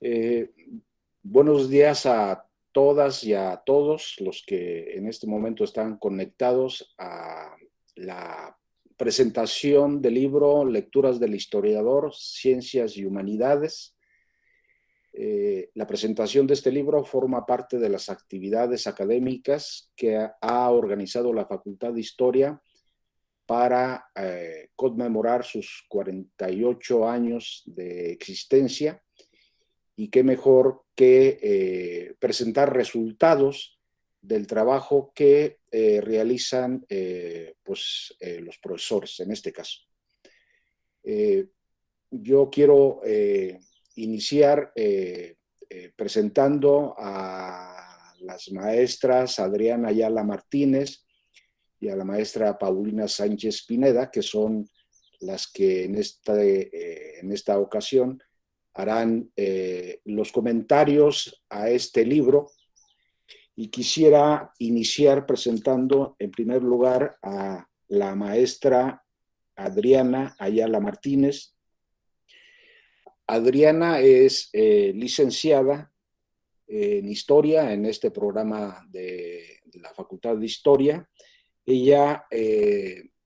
Eh, Buenos días a todas y a todos los que en este momento están conectados a la presentación del libro Lecturas del Historiador, Ciencias y Humanidades. La presentación de este libro forma parte de las actividades académicas que ha organizado la Facultad de Historia para conmemorar sus 48 años de existencia. Y qué mejor que presentar resultados del trabajo que realizan los profesores en este caso. Eh, yo quiero iniciar presentando a las maestras Adriana Ayala Martínez y a la maestra Paulina Sánchez Pineda, que son las que en esta ocasión harán los comentarios a este libro, y quisiera iniciar presentando en primer lugar a la maestra Adriana Ayala Martínez. Adriana es licenciada en Historia en este programa de la Facultad de Historia. Ella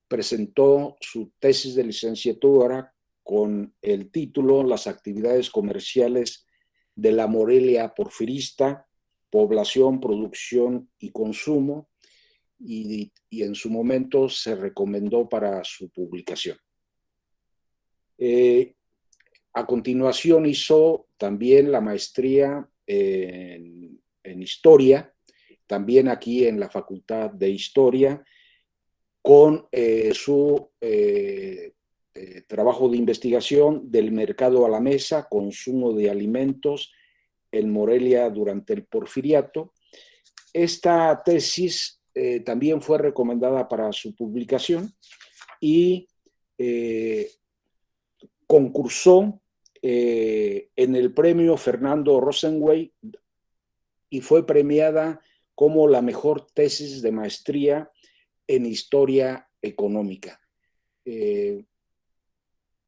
presentó su tesis de licenciatura con el título Las actividades comerciales de la Morelia porfirista, población, producción y consumo, y en su momento se recomendó para su publicación. A continuación hizo también la maestría en Historia, también aquí en la Facultad de Historia, con su trabajo de investigación del mercado a la mesa, consumo de alimentos en Morelia durante el Porfiriato. Esta tesis también fue recomendada para su publicación y concursó en el premio Fernando Rosenwey y fue premiada como la mejor tesis de maestría en historia económica,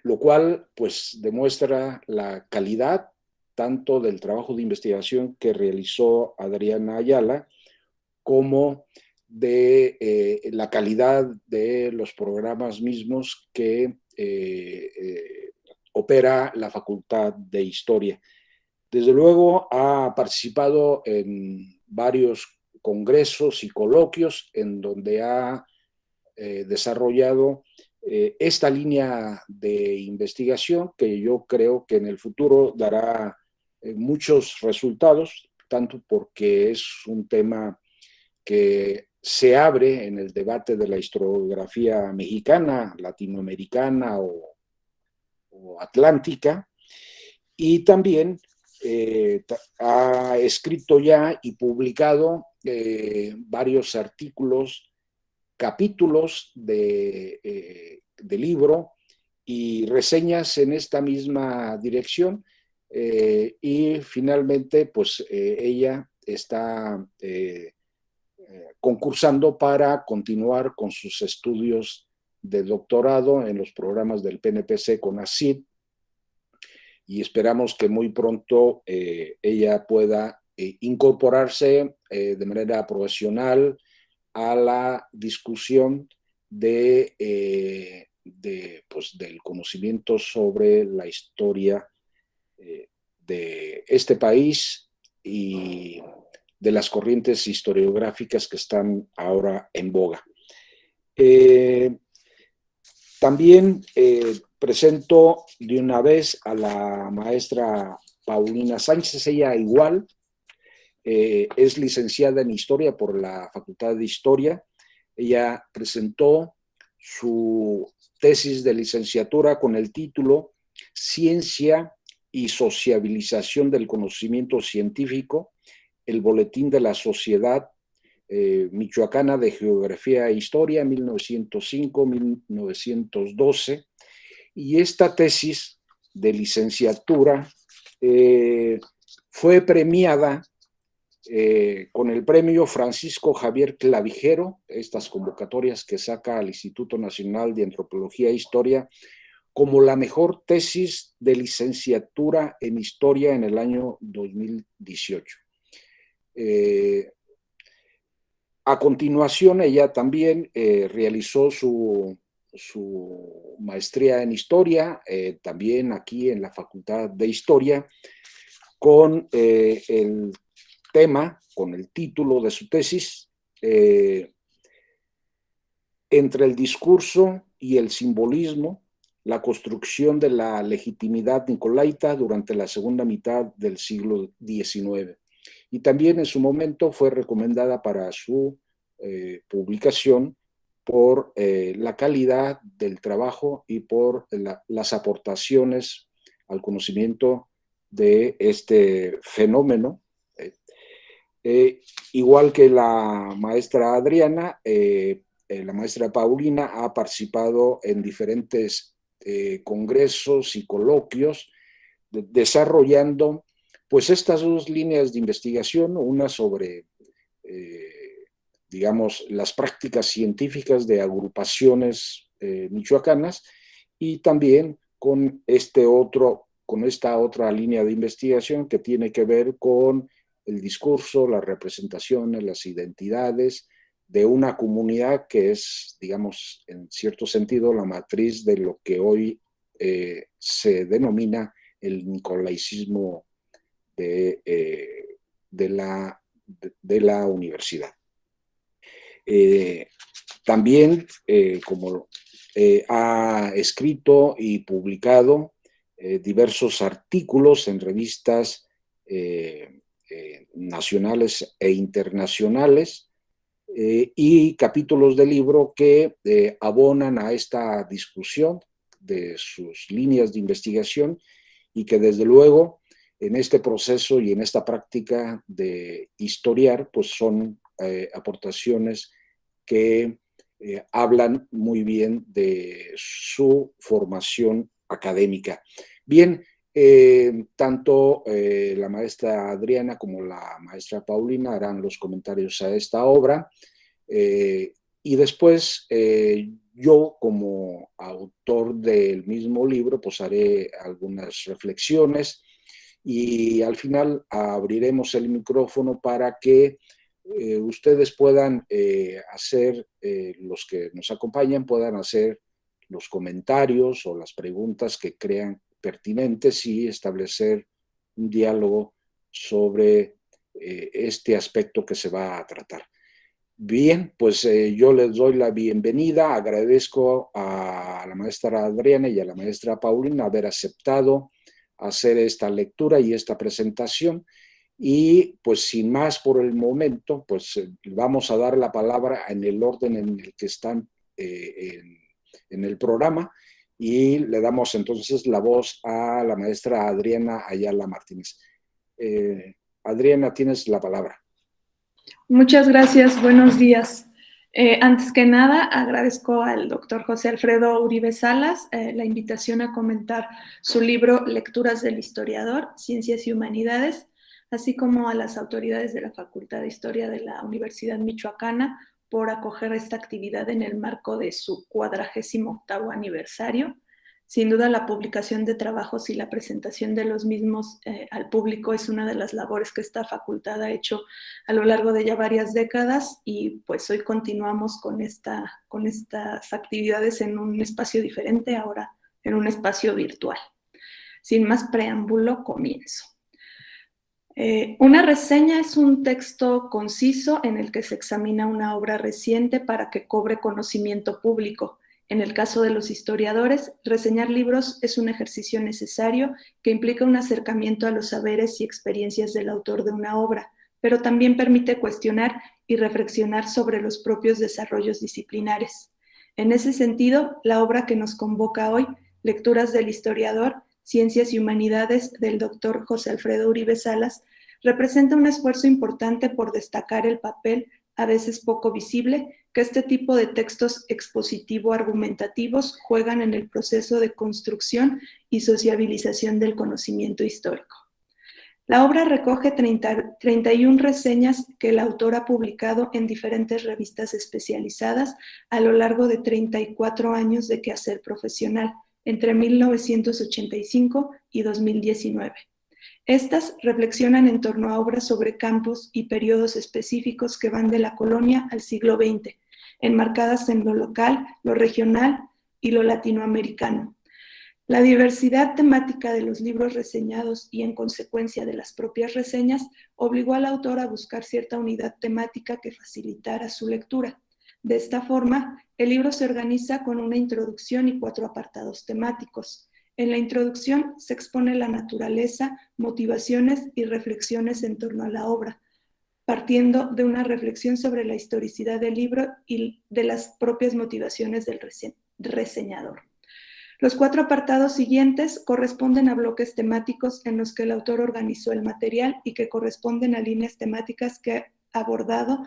lo cual pues demuestra la calidad tanto del trabajo de investigación que realizó Adriana Ayala como de la calidad de los programas mismos que opera la Facultad de Historia. Desde luego ha participado en varios congresos y coloquios en donde ha desarrollado esta línea de investigación que yo creo que en el futuro dará muchos resultados, tanto porque es un tema que se abre en el debate de la historiografía mexicana, latinoamericana o atlántica, y también ha escrito ya y publicado varios artículos, capítulos de libro y reseñas en esta misma dirección, y finalmente pues ella está concursando para continuar con sus estudios de doctorado en los programas del PNPC CONACYT, y esperamos que muy pronto ella pueda incorporarse de manera profesional a la discusión del conocimiento sobre la historia de este país y de las corrientes historiográficas que están ahora en boga. También presento de una vez a la maestra Paulina Sánchez. Ella igual es licenciada en Historia por la Facultad de Historia. Ella presentó su tesis de licenciatura con el título Ciencia y sociabilización del conocimiento científico, el Boletín de la Sociedad Michoacana de Geografía e Historia, 1905-1912. Y esta tesis de licenciatura fue premiada con el premio Francisco Javier Clavijero, estas convocatorias que saca el Instituto Nacional de Antropología e Historia, como la mejor tesis de licenciatura en historia en el año 2018. A continuación, ella también realizó su maestría en historia, también aquí en la Facultad de Historia, con el tema, con el título de su tesis, entre el discurso y el simbolismo, la construcción de la legitimidad nicolaita durante la segunda mitad del siglo XIX. Y también en su momento fue recomendada para su publicación por la calidad del trabajo y por las aportaciones al conocimiento de este fenómeno. Igual que la maestra Adriana, la maestra Paulina ha participado en diferentes congresos y coloquios desarrollando pues estas dos líneas de investigación, una sobre, digamos, las prácticas científicas de agrupaciones michoacanas y también con esta otra línea de investigación que tiene que ver con el discurso, las representaciones, las identidades de una comunidad que es, digamos, en cierto sentido, la matriz de lo que hoy se denomina el nicolaicismo de la universidad. También, como ha escrito y publicado diversos artículos en revistas nacionales e internacionales y capítulos de libro que abonan a esta discusión de sus líneas de investigación y que desde luego en este proceso y en esta práctica de historiar pues son aportaciones que hablan muy bien de su formación académica. Bien, tanto la maestra Adriana como la maestra Paulina harán los comentarios a esta obra y después yo como autor del mismo libro pues haré algunas reflexiones y al final abriremos el micrófono para que ustedes puedan hacer, los que nos acompañan puedan hacer los comentarios o las preguntas que crean pertinentes y establecer un diálogo sobre este aspecto que se va a tratar. Bien, pues yo les doy la bienvenida, agradezco a la maestra Adriana y a la maestra Paulina haber aceptado hacer esta lectura y esta presentación y pues sin más por el momento, pues vamos a dar la palabra en el orden en el que están en el programa y le damos entonces la voz a la maestra Adriana Ayala Martínez. Adriana, tienes la palabra. Muchas gracias, buenos días. Antes que nada, agradezco al doctor José Alfredo Uribe Salas la invitación a comentar su libro Lecturas del Historiador, Ciencias y Humanidades, así como a las autoridades de la Facultad de Historia de la Universidad Michoacana por acoger esta actividad en el marco de su 48º aniversario. Sin duda, la publicación de trabajos y la presentación de los mismos al público es una de las labores que esta facultad ha hecho a lo largo de ya varias décadas y pues hoy continuamos con estas actividades en un espacio diferente, ahora en un espacio virtual. Sin más preámbulo, comienzo. Una reseña es un texto conciso en el que se examina una obra reciente para que cobre conocimiento público. En el caso de los historiadores, reseñar libros es un ejercicio necesario que implica un acercamiento a los saberes y experiencias del autor de una obra, pero también permite cuestionar y reflexionar sobre los propios desarrollos disciplinares. En ese sentido, la obra que nos convoca hoy, Lecturas del Historiador, Ciencias y Humanidades, del doctor José Alfredo Uribe Salas, representa un esfuerzo importante por destacar el papel, a veces poco visible, que este tipo de textos expositivo-argumentativos juegan en el proceso de construcción y sociabilización del conocimiento histórico. La obra recoge 31 reseñas que el autor ha publicado en diferentes revistas especializadas a lo largo de 34 años de quehacer profesional, entre 1985 y 2019. Estas reflexionan en torno a obras sobre campos y periodos específicos que van de la colonia al siglo XX, enmarcadas en lo local, lo regional y lo latinoamericano. La diversidad temática de los libros reseñados y en consecuencia de las propias reseñas obligó al autor a buscar cierta unidad temática que facilitara su lectura. De esta forma, el libro se organiza con una introducción y 4 apartados temáticos. En la introducción se expone la naturaleza, motivaciones y reflexiones en torno a la obra, partiendo de una reflexión sobre la historicidad del libro y de las propias motivaciones del reseñador. Los 4 apartados siguientes corresponden a bloques temáticos en los que el autor organizó el material y que corresponden a líneas temáticas que ha abordado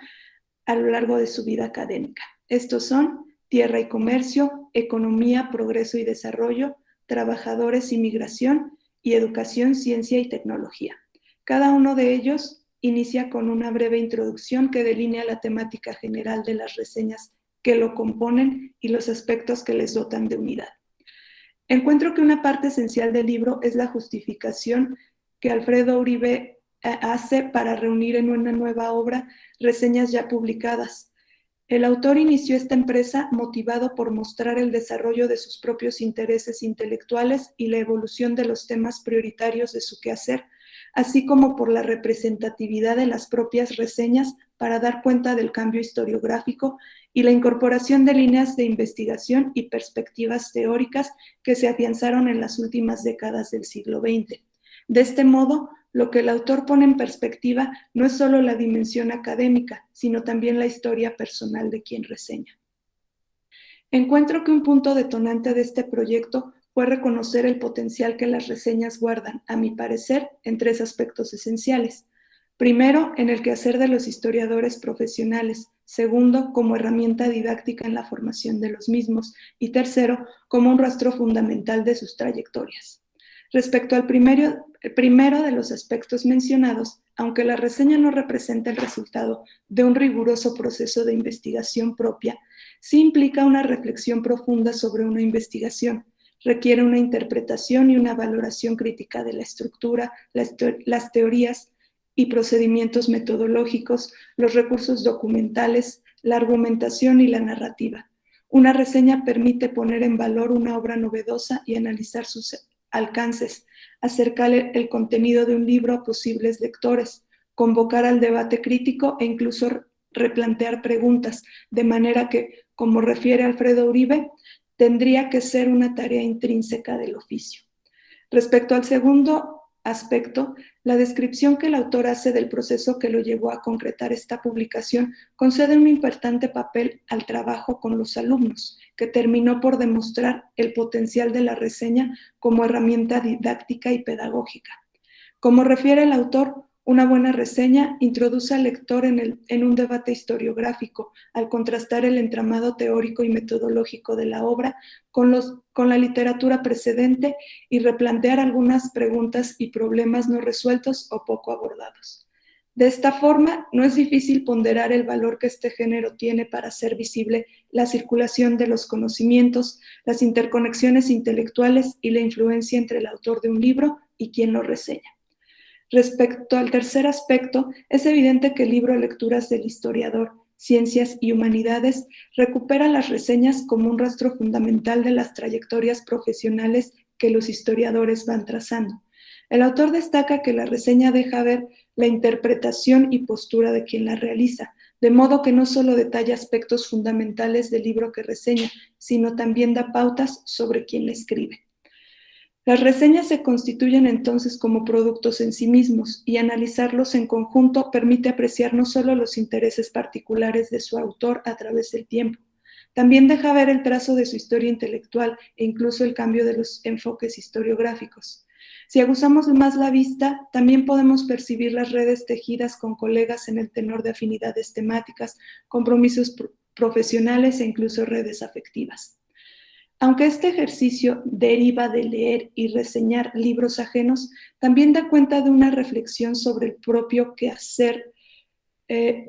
a lo largo de su vida académica. Estos son tierra y comercio, economía, progreso y desarrollo, trabajadores y migración, y educación, ciencia y tecnología. Cada uno de ellos inicia con una breve introducción que delinea la temática general de las reseñas que lo componen y los aspectos que les dotan de unidad. Encuentro que una parte esencial del libro es la justificación que Alfredo Uribe hace para reunir en una nueva obra reseñas ya publicadas. El autor inició esta empresa motivado por mostrar el desarrollo de sus propios intereses intelectuales y la evolución de los temas prioritarios de su quehacer, así como por la representatividad de las propias reseñas para dar cuenta del cambio historiográfico y la incorporación de líneas de investigación y perspectivas teóricas que se afianzaron en las últimas décadas del siglo XX. De este modo, lo que el autor pone en perspectiva no es solo la dimensión académica, sino también la historia personal de quien reseña. Encuentro que un punto detonante de este proyecto fue reconocer el potencial que las reseñas guardan, a mi parecer, en 3 aspectos esenciales. Primero, en el quehacer de los historiadores profesionales. Segundo, como herramienta didáctica en la formación de los mismos. Y tercero, como un rastro fundamental de sus trayectorias. Respecto al primero de los aspectos mencionados, aunque la reseña no representa el resultado de un riguroso proceso de investigación propia, sí implica una reflexión profunda sobre una investigación. Requiere una interpretación y una valoración crítica de la estructura, las teorías y procedimientos metodológicos, los recursos documentales, la argumentación y la narrativa. Una reseña permite poner en valor una obra novedosa y analizar sus alcances, acercar el contenido de un libro a posibles lectores, convocar al debate crítico e incluso replantear preguntas, de manera que, como refiere Alfredo Uribe, tendría que ser una tarea intrínseca del oficio. Respecto al segundo aspecto, la descripción que el autor hace del proceso que lo llevó a concretar esta publicación concede un importante papel al trabajo con los alumnos, que terminó por demostrar el potencial de la reseña como herramienta didáctica y pedagógica. Como refiere el autor, una buena reseña introduce al lector en un debate historiográfico, al contrastar el entramado teórico y metodológico de la obra con la literatura precedente y replantear algunas preguntas y problemas no resueltos o poco abordados. De esta forma, no es difícil ponderar el valor que este género tiene para hacer visible la circulación de los conocimientos, las interconexiones intelectuales y la influencia entre el autor de un libro y quien lo reseña. Respecto al tercer aspecto, es evidente que el libro Lecturas del Historiador, Ciencias y Humanidades recupera las reseñas como un rastro fundamental de las trayectorias profesionales que los historiadores van trazando. El autor destaca que la reseña deja ver la interpretación y postura de quien la realiza, de modo que no solo detalla aspectos fundamentales del libro que reseña, sino también da pautas sobre quien la escribe. Las reseñas se constituyen entonces como productos en sí mismos y analizarlos en conjunto permite apreciar no solo los intereses particulares de su autor a través del tiempo, también deja ver el trazo de su historia intelectual e incluso el cambio de los enfoques historiográficos. Si aguzamos más la vista, también podemos percibir las redes tejidas con colegas en el tenor de afinidades temáticas, compromisos profesionales e incluso redes afectivas. Aunque este ejercicio deriva de leer y reseñar libros ajenos, también da cuenta de una reflexión sobre el propio quehacer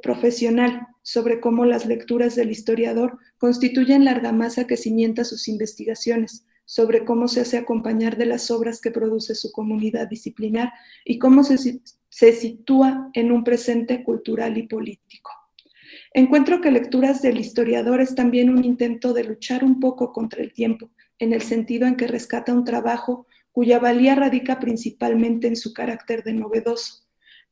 profesional, sobre cómo las lecturas del historiador constituyen la argamasa que cimienta sus investigaciones, sobre cómo se hace acompañar de las obras que produce su comunidad disciplinar y cómo se sitúa en un presente cultural y político. Encuentro que Lecturas del Historiador es también un intento de luchar un poco contra el tiempo, en el sentido en que rescata un trabajo cuya valía radica principalmente en su carácter de novedoso,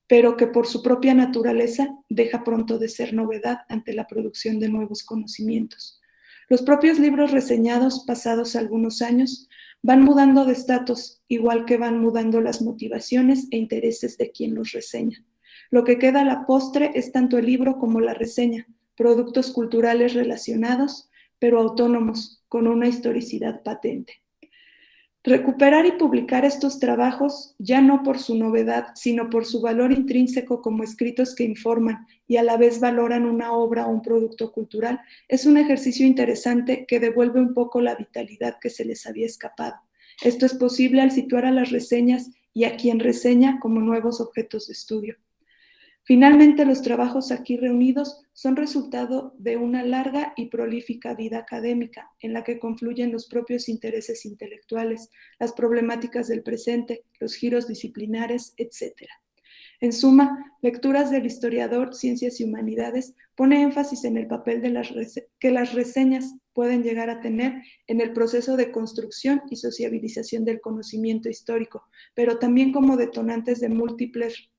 pero que por su propia naturaleza deja pronto de ser novedad ante la producción de nuevos conocimientos. Los propios libros reseñados, pasados algunos años, van mudando de estatus, igual que van mudando las motivaciones e intereses de quien los reseña. Lo que queda a la postre es tanto el libro como la reseña, productos culturales relacionados, pero autónomos, con una historicidad patente. Recuperar y publicar estos trabajos, ya no por su novedad, sino por su valor intrínseco como escritos que informan y a la vez valoran una obra o un producto cultural, es un ejercicio interesante que devuelve un poco la vitalidad que se les había escapado. Esto es posible al situar a las reseñas y a quien reseña como nuevos objetos de estudio. Finalmente, los trabajos aquí reunidos son resultado de una larga y prolífica vida académica en la que confluyen los propios intereses intelectuales, las problemáticas del presente, los giros disciplinares, etc. En suma, Lecturas del Historiador, Ciencias y Humanidades pone énfasis en el papel que las reseñas pueden llegar a tener en el proceso de construcción y sociabilización del conocimiento histórico, pero también como detonantes de múltiples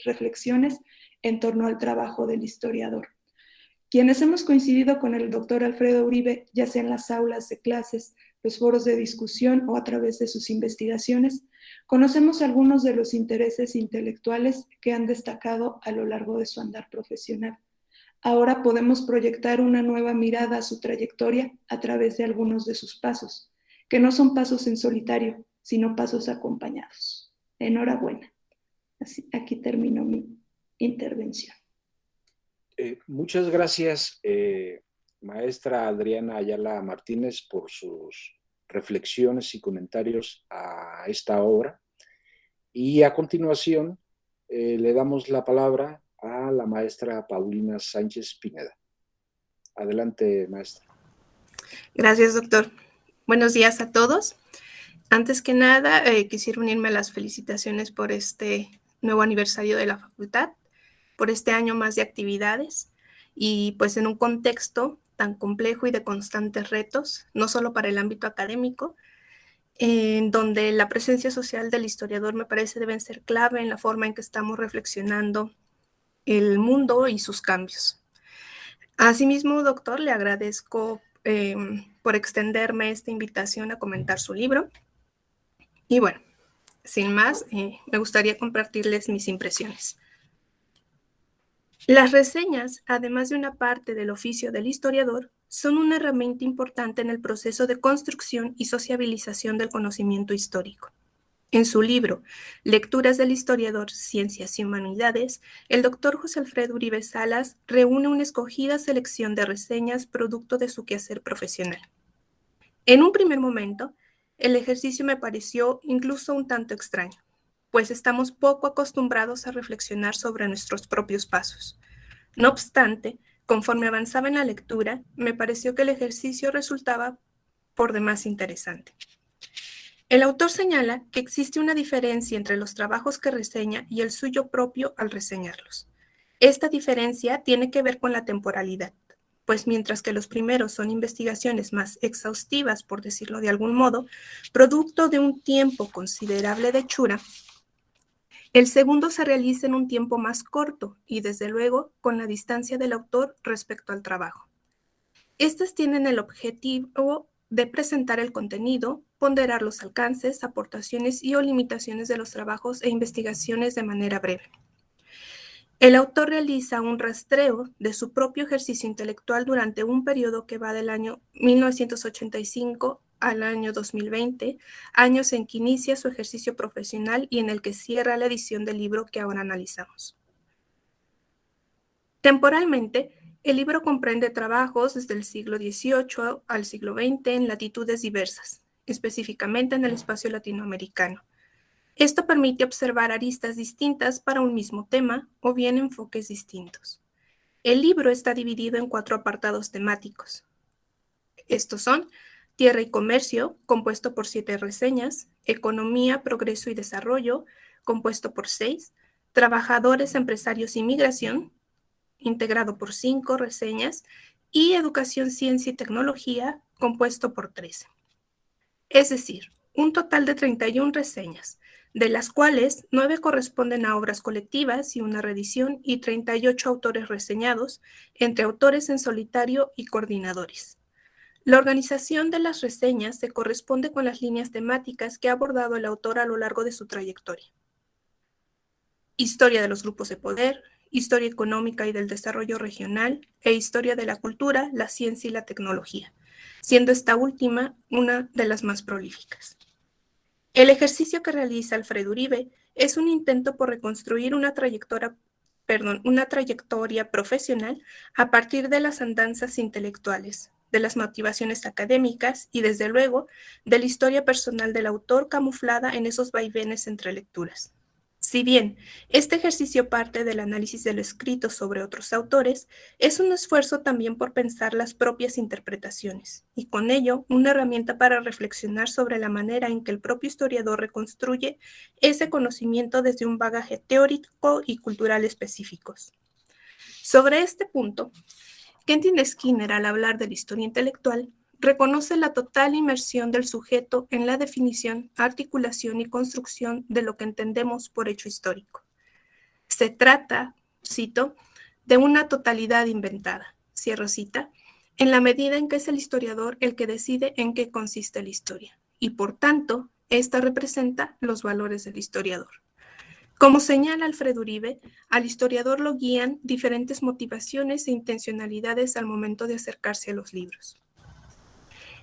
reflexiones en torno al trabajo del historiador. Quienes hemos coincidido con el doctor Alfredo Uribe, ya sea en las aulas de clases, los foros de discusión o a través de sus investigaciones, conocemos algunos de los intereses intelectuales que han destacado a lo largo de su andar profesional. Ahora podemos proyectar una nueva mirada a su trayectoria a través de algunos de sus pasos, que no son pasos en solitario, sino pasos acompañados. Enhorabuena. Así, aquí termino mi intervención. Muchas gracias, maestra Adriana Ayala Martínez, por sus reflexiones y comentarios a esta obra. Y a continuación le damos la palabra a la maestra Paulina Sánchez Pineda. Adelante, maestra. Gracias, doctor. Buenos días a todos. Antes que nada, quisiera unirme a las felicitaciones por este nuevo aniversario de la facultad, por este año más de actividades y pues en un contexto tan complejo y de constantes retos, no solo para el ámbito académico, en donde la presencia social del historiador me parece deben ser clave en la forma en que estamos reflexionando el mundo y sus cambios. Asimismo, doctor, le agradezco por extenderme esta invitación a comentar su libro. Y bueno, sin más, me gustaría compartirles mis impresiones. Las reseñas, además de una parte del oficio del historiador, son una herramienta importante en el proceso de construcción y sociabilización del conocimiento histórico. En su libro, Lecturas del Historiador, Ciencias y Humanidades, el doctor José Alfredo Uribe Salas reúne una escogida selección de reseñas producto de su quehacer profesional. En un primer momento, el ejercicio me pareció incluso un tanto extraño, pues estamos poco acostumbrados a reflexionar sobre nuestros propios pasos. No obstante, conforme avanzaba en la lectura, me pareció que el ejercicio resultaba por demás interesante. El autor señala que existe una diferencia entre los trabajos que reseña y el suyo propio al reseñarlos. Esta diferencia tiene que ver con la temporalidad, pues mientras que los primeros son investigaciones más exhaustivas, por decirlo de algún modo, producto de un tiempo considerable de hechura, el segundo se realiza en un tiempo más corto y, desde luego, con la distancia del autor respecto al trabajo. Estas tienen el objetivo de presentar el contenido, ponderar los alcances, aportaciones y o limitaciones de los trabajos e investigaciones de manera breve. El autor realiza un rastreo de su propio ejercicio intelectual durante un periodo que va del año 1985 al año 2020, años en que inicia su ejercicio profesional y en el que cierra la edición del libro que ahora analizamos. Temporalmente, el libro comprende trabajos desde el siglo XVIII al siglo XX en latitudes diversas, específicamente en el espacio latinoamericano. Esto permite observar aristas distintas para un mismo tema o bien enfoques distintos. El libro está dividido en 4 apartados temáticos. Estos son Tierra y Comercio, compuesto por 7 reseñas, Economía, Progreso y Desarrollo, compuesto por 6, Trabajadores, Empresarios y Migración, integrado por 5 reseñas, y Educación, Ciencia y Tecnología, compuesto por 13. Es decir, un total de 31 reseñas, de las cuales 9 corresponden a obras colectivas y una reedición, y 38 autores reseñados, entre autores en solitario y coordinadores. La organización de las reseñas se corresponde con las líneas temáticas que ha abordado el autor a lo largo de su trayectoria. Historia de los grupos de poder, historia económica y del desarrollo regional, e historia de la cultura, la ciencia y la tecnología, siendo esta última una de las más prolíficas. El ejercicio que realiza Alfredo Uribe es un intento por reconstruir una trayectoria profesional a partir de las andanzas intelectuales, de las motivaciones académicas y, desde luego, de la historia personal del autor camuflada en esos vaivenes entre lecturas. Si bien este ejercicio parte del análisis de lo escrito sobre otros autores, es un esfuerzo también por pensar las propias interpretaciones, y con ello una herramienta para reflexionar sobre la manera en que el propio historiador reconstruye ese conocimiento desde un bagaje teórico y cultural específicos. Sobre este punto, Quentin Skinner, al hablar de la historia intelectual, reconoce la total inmersión del sujeto en la definición, articulación y construcción de lo que entendemos por hecho histórico. Se trata, cito, de una totalidad inventada, cierro cita, en la medida en que es el historiador el que decide en qué consiste la historia, y por tanto, esta representa los valores del historiador. Como señala Alfredo Uribe, al historiador lo guían diferentes motivaciones e intencionalidades al momento de acercarse a los libros.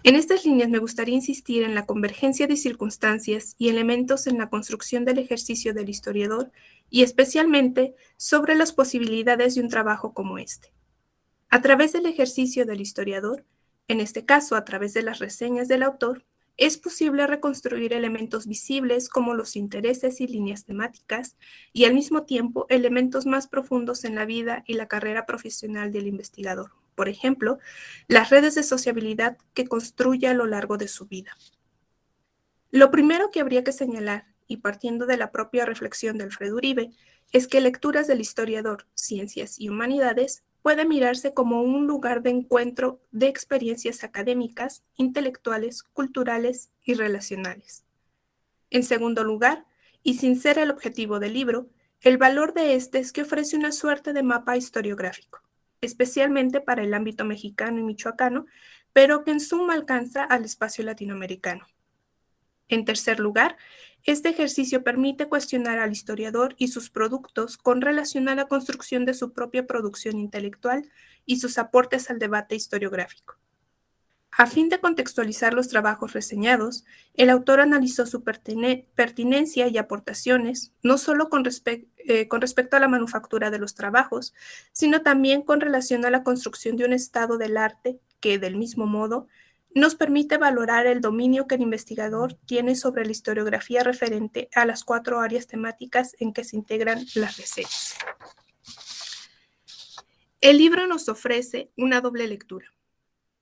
En estas líneas me gustaría insistir en la convergencia de circunstancias y elementos en la construcción del ejercicio del historiador, y especialmente sobre las posibilidades de un trabajo como este. A través del ejercicio del historiador, en este caso a través de las reseñas del autor, es posible reconstruir elementos visibles como los intereses y líneas temáticas, y al mismo tiempo elementos más profundos en la vida y la carrera profesional del investigador. Por ejemplo, las redes de sociabilidad que construye a lo largo de su vida. Lo primero que habría que señalar, y partiendo de la propia reflexión de Alfredo Uribe, es que Lecturas del Historiador, Ciencias y Humanidades puede mirarse como un lugar de encuentro de experiencias académicas, intelectuales, culturales y relacionales. En segundo lugar, y sin ser el objetivo del libro, el valor de este es que ofrece una suerte de mapa historiográfico, especialmente para el ámbito mexicano y michoacano, pero que en suma alcanza al espacio latinoamericano. En tercer lugar, este ejercicio permite cuestionar al historiador y sus productos con relación a la construcción de su propia producción intelectual y sus aportes al debate historiográfico. A fin de contextualizar los trabajos reseñados, el autor analizó su pertinencia y aportaciones, no solo con respecto a la manufactura de los trabajos, sino también con relación a la construcción de un estado del arte que, del mismo modo, nos permite valorar el dominio que el investigador tiene sobre la historiografía referente a las 4 áreas temáticas en que se integran las reseñas. El libro nos ofrece una doble lectura.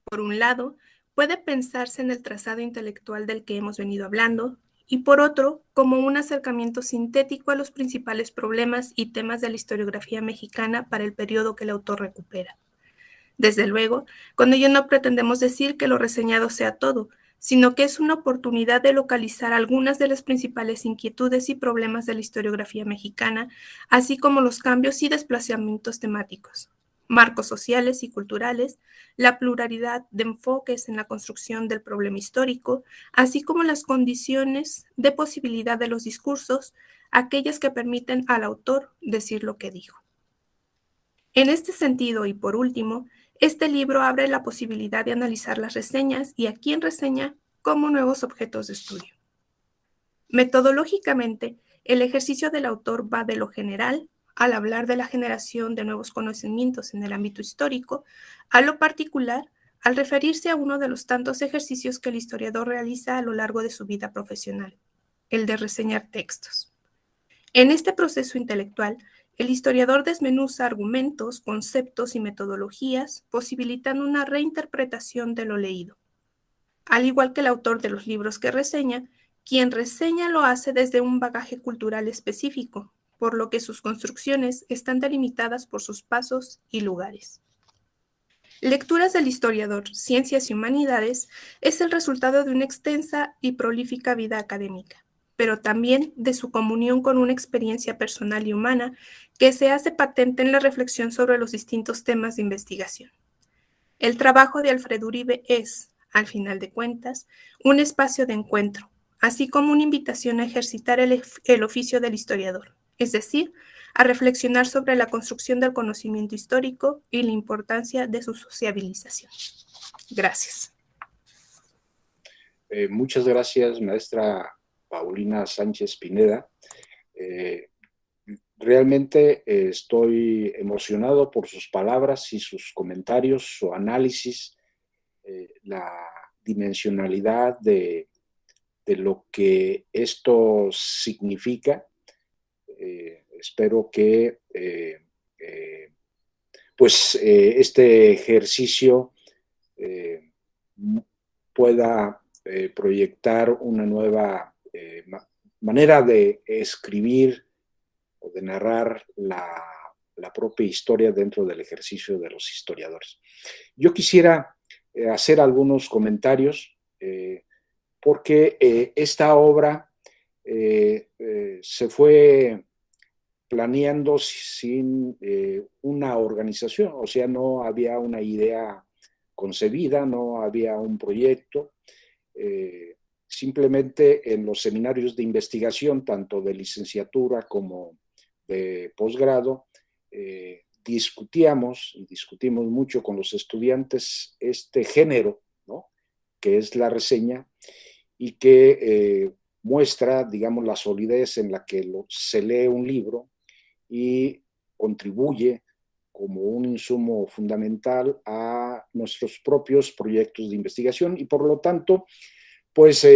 Por un lado, puede pensarse en el trazado intelectual del que hemos venido hablando, y por otro, como un acercamiento sintético a los principales problemas y temas de la historiografía mexicana para el periodo que el autor recupera. Desde luego, con ello no pretendemos decir que lo reseñado sea todo, sino que es una oportunidad de localizar algunas de las principales inquietudes y problemas de la historiografía mexicana, así como los cambios y desplazamientos temáticos, marcos sociales y culturales, la pluralidad de enfoques en la construcción del problema histórico, así como las condiciones de posibilidad de los discursos, aquellas que permiten al autor decir lo que dijo. En este sentido, y por último, este libro abre la posibilidad de analizar las reseñas y a quién reseña como nuevos objetos de estudio. Metodológicamente, el ejercicio del autor va de lo general, al hablar de la generación de nuevos conocimientos en el ámbito histórico, a lo particular, al referirse a uno de los tantos ejercicios que el historiador realiza a lo largo de su vida profesional, el de reseñar textos. En este proceso intelectual, el historiador desmenuza argumentos, conceptos y metodologías, posibilitando una reinterpretación de lo leído. Al igual que el autor de los libros que reseña, quien reseña lo hace desde un bagaje cultural específico, por lo que sus construcciones están delimitadas por sus pasos y lugares. Lecturas del historiador, Ciencias y Humanidades es el resultado de una extensa y prolífica vida académica, pero también de su comunión con una experiencia personal y humana que se hace patente en la reflexión sobre los distintos temas de investigación. El trabajo de Alfredo Uribe es, al final de cuentas, un espacio de encuentro, así como una invitación a ejercitar el oficio del historiador, es decir, a reflexionar sobre la construcción del conocimiento histórico y la importancia de su sociabilización. Gracias. Muchas gracias, maestra Paulina Sánchez Pineda. Realmente estoy emocionado por sus palabras y sus comentarios, su análisis, la dimensionalidad de lo que esto significa. Espero que este ejercicio pueda proyectar una nueva manera de escribir o de narrar la propia historia dentro del ejercicio de los historiadores. Yo quisiera hacer algunos comentarios porque esta obra se fue planeando sin una organización, o sea, no había una idea concebida, no había un proyecto. Simplemente en los seminarios de investigación, tanto de licenciatura como de posgrado, discutimos mucho con los estudiantes este género, ¿no?, que es la reseña y que muestra, digamos, la solidez en la que se lee un libro y contribuye como un insumo fundamental a nuestros propios proyectos de investigación y por lo tanto, pues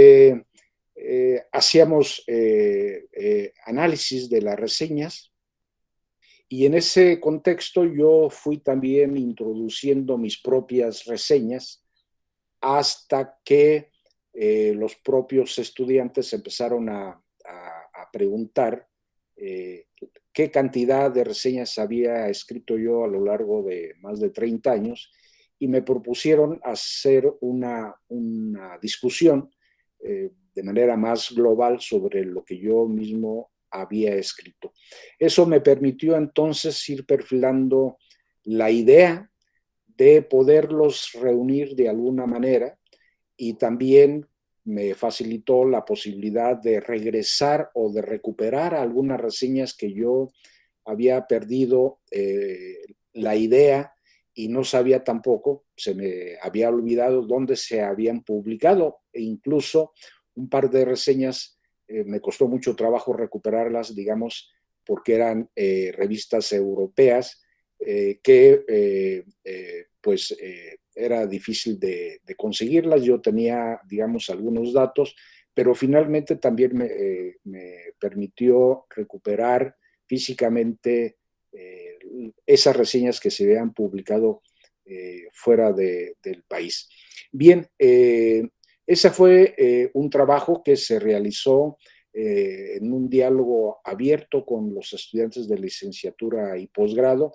hacíamos análisis de las reseñas y en ese contexto yo fui también introduciendo mis propias reseñas hasta que los propios estudiantes empezaron a preguntar qué cantidad de reseñas había escrito yo a lo largo de más de 30 años y me propusieron hacer una discusión de manera más global sobre lo que yo mismo había escrito. Eso me permitió entonces ir perfilando la idea de poderlos reunir de alguna manera y también me facilitó la posibilidad de regresar o de recuperar algunas reseñas que yo había perdido la idea y no sabía tampoco, se me había olvidado dónde se habían publicado e incluso un par de reseñas me costó mucho trabajo recuperarlas, digamos, porque eran revistas europeas que era difícil de conseguirlas. Yo tenía, digamos, algunos datos, pero finalmente también me permitió recuperar físicamente esas reseñas que se habían publicado fuera del país. Bien, ese fue un trabajo que se realizó en un diálogo abierto con los estudiantes de licenciatura y posgrado,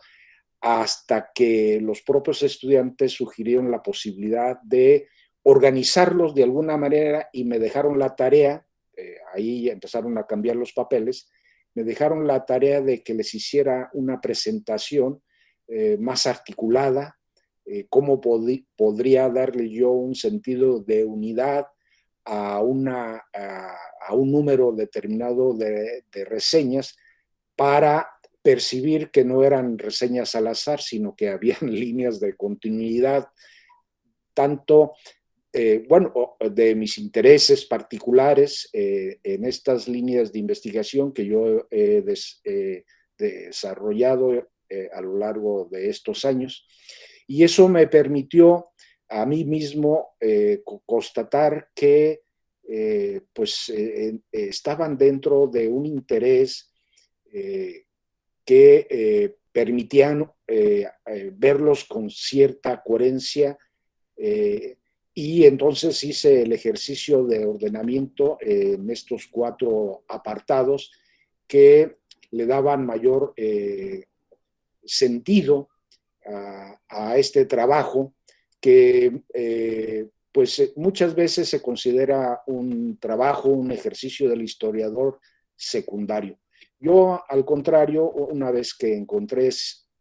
hasta que los propios estudiantes sugirieron la posibilidad de organizarlos de alguna manera y me dejaron la tarea, ahí empezaron a cambiar los papeles, me dejaron la tarea de que les hiciera una presentación más articulada, cómo podría darle yo un sentido de unidad a un número determinado de reseñas para percibir que no eran reseñas al azar, sino que habían líneas de continuidad, tanto, de mis intereses particulares en estas líneas de investigación que yo he desarrollado a lo largo de estos años. Y eso me permitió a mí mismo constatar que estaban dentro de un interés que permitían verlos con cierta coherencia Y entonces hice el ejercicio de ordenamiento en estos 4 apartados que le daban mayor sentido a este trabajo que pues muchas veces se considera un trabajo, un ejercicio del historiador secundario. Yo, al contrario, una vez que encontré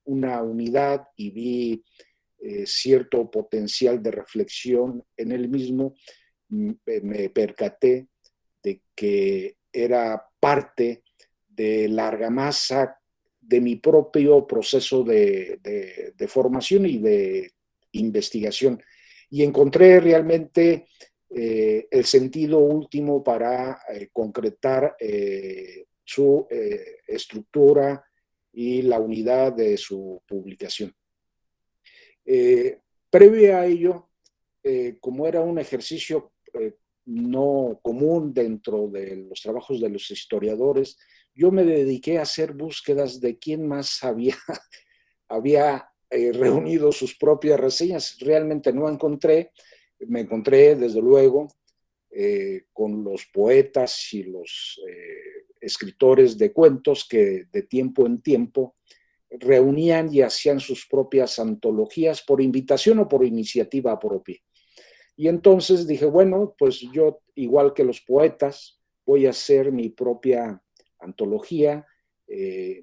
una unidad y vi cierto potencial de reflexión en él mismo, me percaté de que era parte de la argamasa de mi propio proceso de formación y de investigación. Y encontré realmente el sentido último para concretar su estructura y la unidad de su publicación. Previo a ello, como era un ejercicio no común dentro de los trabajos de los historiadores, yo me dediqué a hacer búsquedas de quién más había reunido sus propias reseñas. Realmente no encontré, me encontré desde luego con los poetas y los escritores de cuentos que de tiempo en tiempo reunían y hacían sus propias antologías por invitación o por iniciativa propia. Y entonces dije, bueno, pues yo, igual que los poetas, voy a hacer mi propia antología,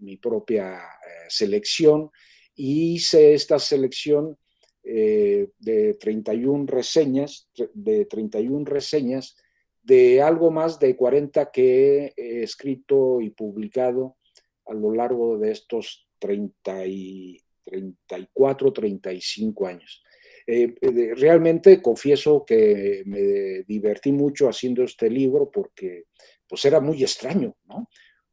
mi propia selección, y hice esta selección de 31 reseñas, de algo más de 40 que he escrito y publicado a lo largo de estos 34, 35 años. Realmente confieso que me divertí mucho haciendo este libro porque pues era muy extraño, ¿no?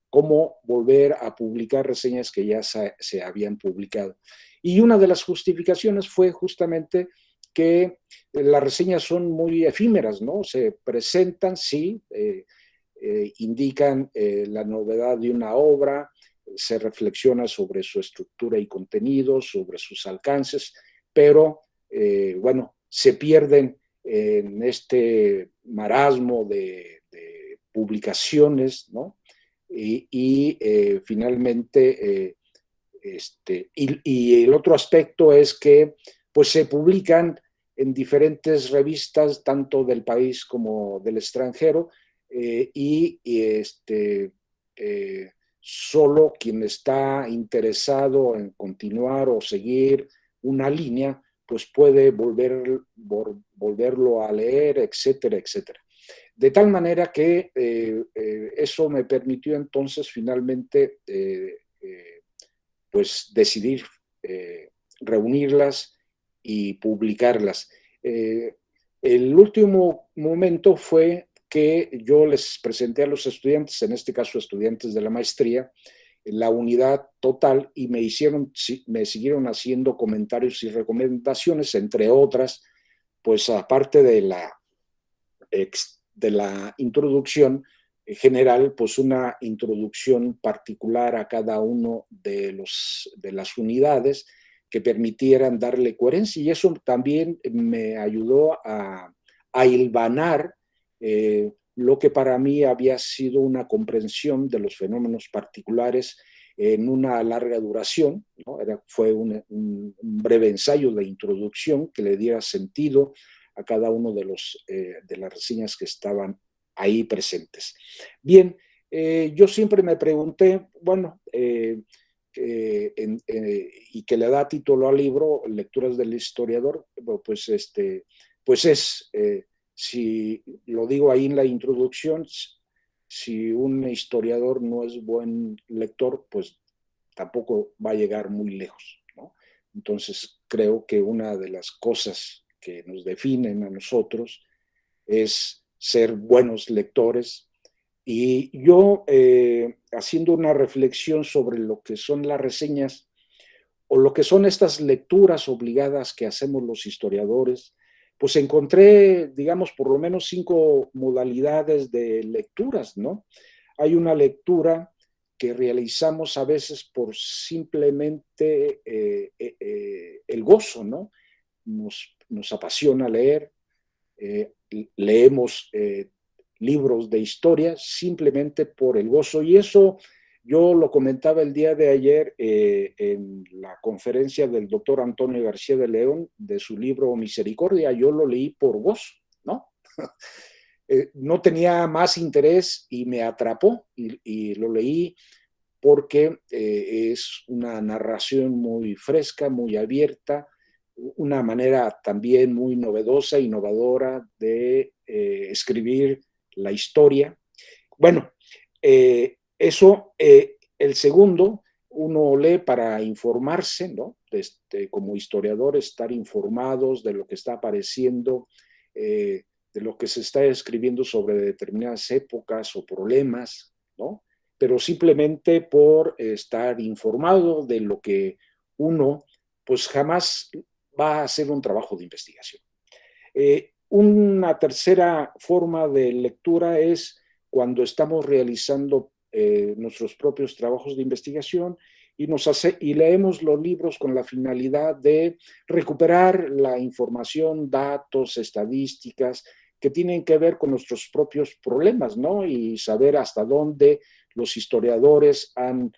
Cómo volver a publicar reseñas que ya se habían publicado. Y una de las justificaciones fue justamente que las reseñas son muy efímeras, ¿no? Se presentan, sí, indican la novedad de una obra, se reflexiona sobre su estructura y contenido, sobre sus alcances, pero bueno, se pierden en este marasmo de publicaciones, ¿no? Y finalmente, y el otro aspecto es que pues se publican en diferentes revistas, tanto del país como del extranjero, solo quien está interesado en continuar o seguir una línea, pues puede volverlo a leer, etcétera, etcétera. De tal manera que eso me permitió entonces finalmente pues decidir reunirlas y publicarlas. El último momento fue que yo les presenté a los estudiantes, en este caso estudiantes de la maestría, la unidad total y me siguieron haciendo comentarios y recomendaciones, entre otras, pues aparte de la introducción general, pues una introducción particular a cada uno de las unidades que permitieran darle coherencia, y eso también me ayudó a hilvanar lo que para mí había sido una comprensión de los fenómenos particulares en una larga duración, ¿no? Fue un breve ensayo de introducción que le diera sentido a cada uno de las reseñas que estaban ahí presentes. Bien, yo siempre me pregunté, bueno, y que le da título al libro, Lecturas del Historiador, pues, si lo digo ahí en la introducción, si un historiador no es buen lector, pues tampoco va a llegar muy lejos, ¿no? Entonces, creo que una de las cosas que nos definen a nosotros es ser buenos lectores. Y yo, haciendo una reflexión sobre lo que son las reseñas o lo que son estas lecturas obligadas que hacemos los historiadores, pues encontré, digamos, por lo menos 5 modalidades de lecturas, ¿no? Hay una lectura que realizamos a veces por simplemente el gozo, ¿no? Nos apasiona leer, leemos libros de historia simplemente por el gozo. Y eso yo lo comentaba el día de ayer en la conferencia del doctor Antonio García de León de su libro Misericordia. Yo lo leí por gozo, ¿no? No tenía más interés y me atrapó y lo leí porque es una narración muy fresca, muy abierta, una manera también muy novedosa, innovadora de escribir la historia. Bueno, eso, el segundo, uno lee para informarse, ¿no? Como historiador, estar informados de lo que está apareciendo, de lo que se está escribiendo sobre determinadas épocas o problemas, ¿no? Pero simplemente por estar informado de lo que uno, pues jamás va a hacer un trabajo de investigación. Una tercera forma de lectura es cuando estamos realizando nuestros propios trabajos de investigación y leemos los libros con la finalidad de recuperar la información, datos, estadísticas que tienen que ver con nuestros propios problemas, ¿no? Y saber hasta dónde los historiadores han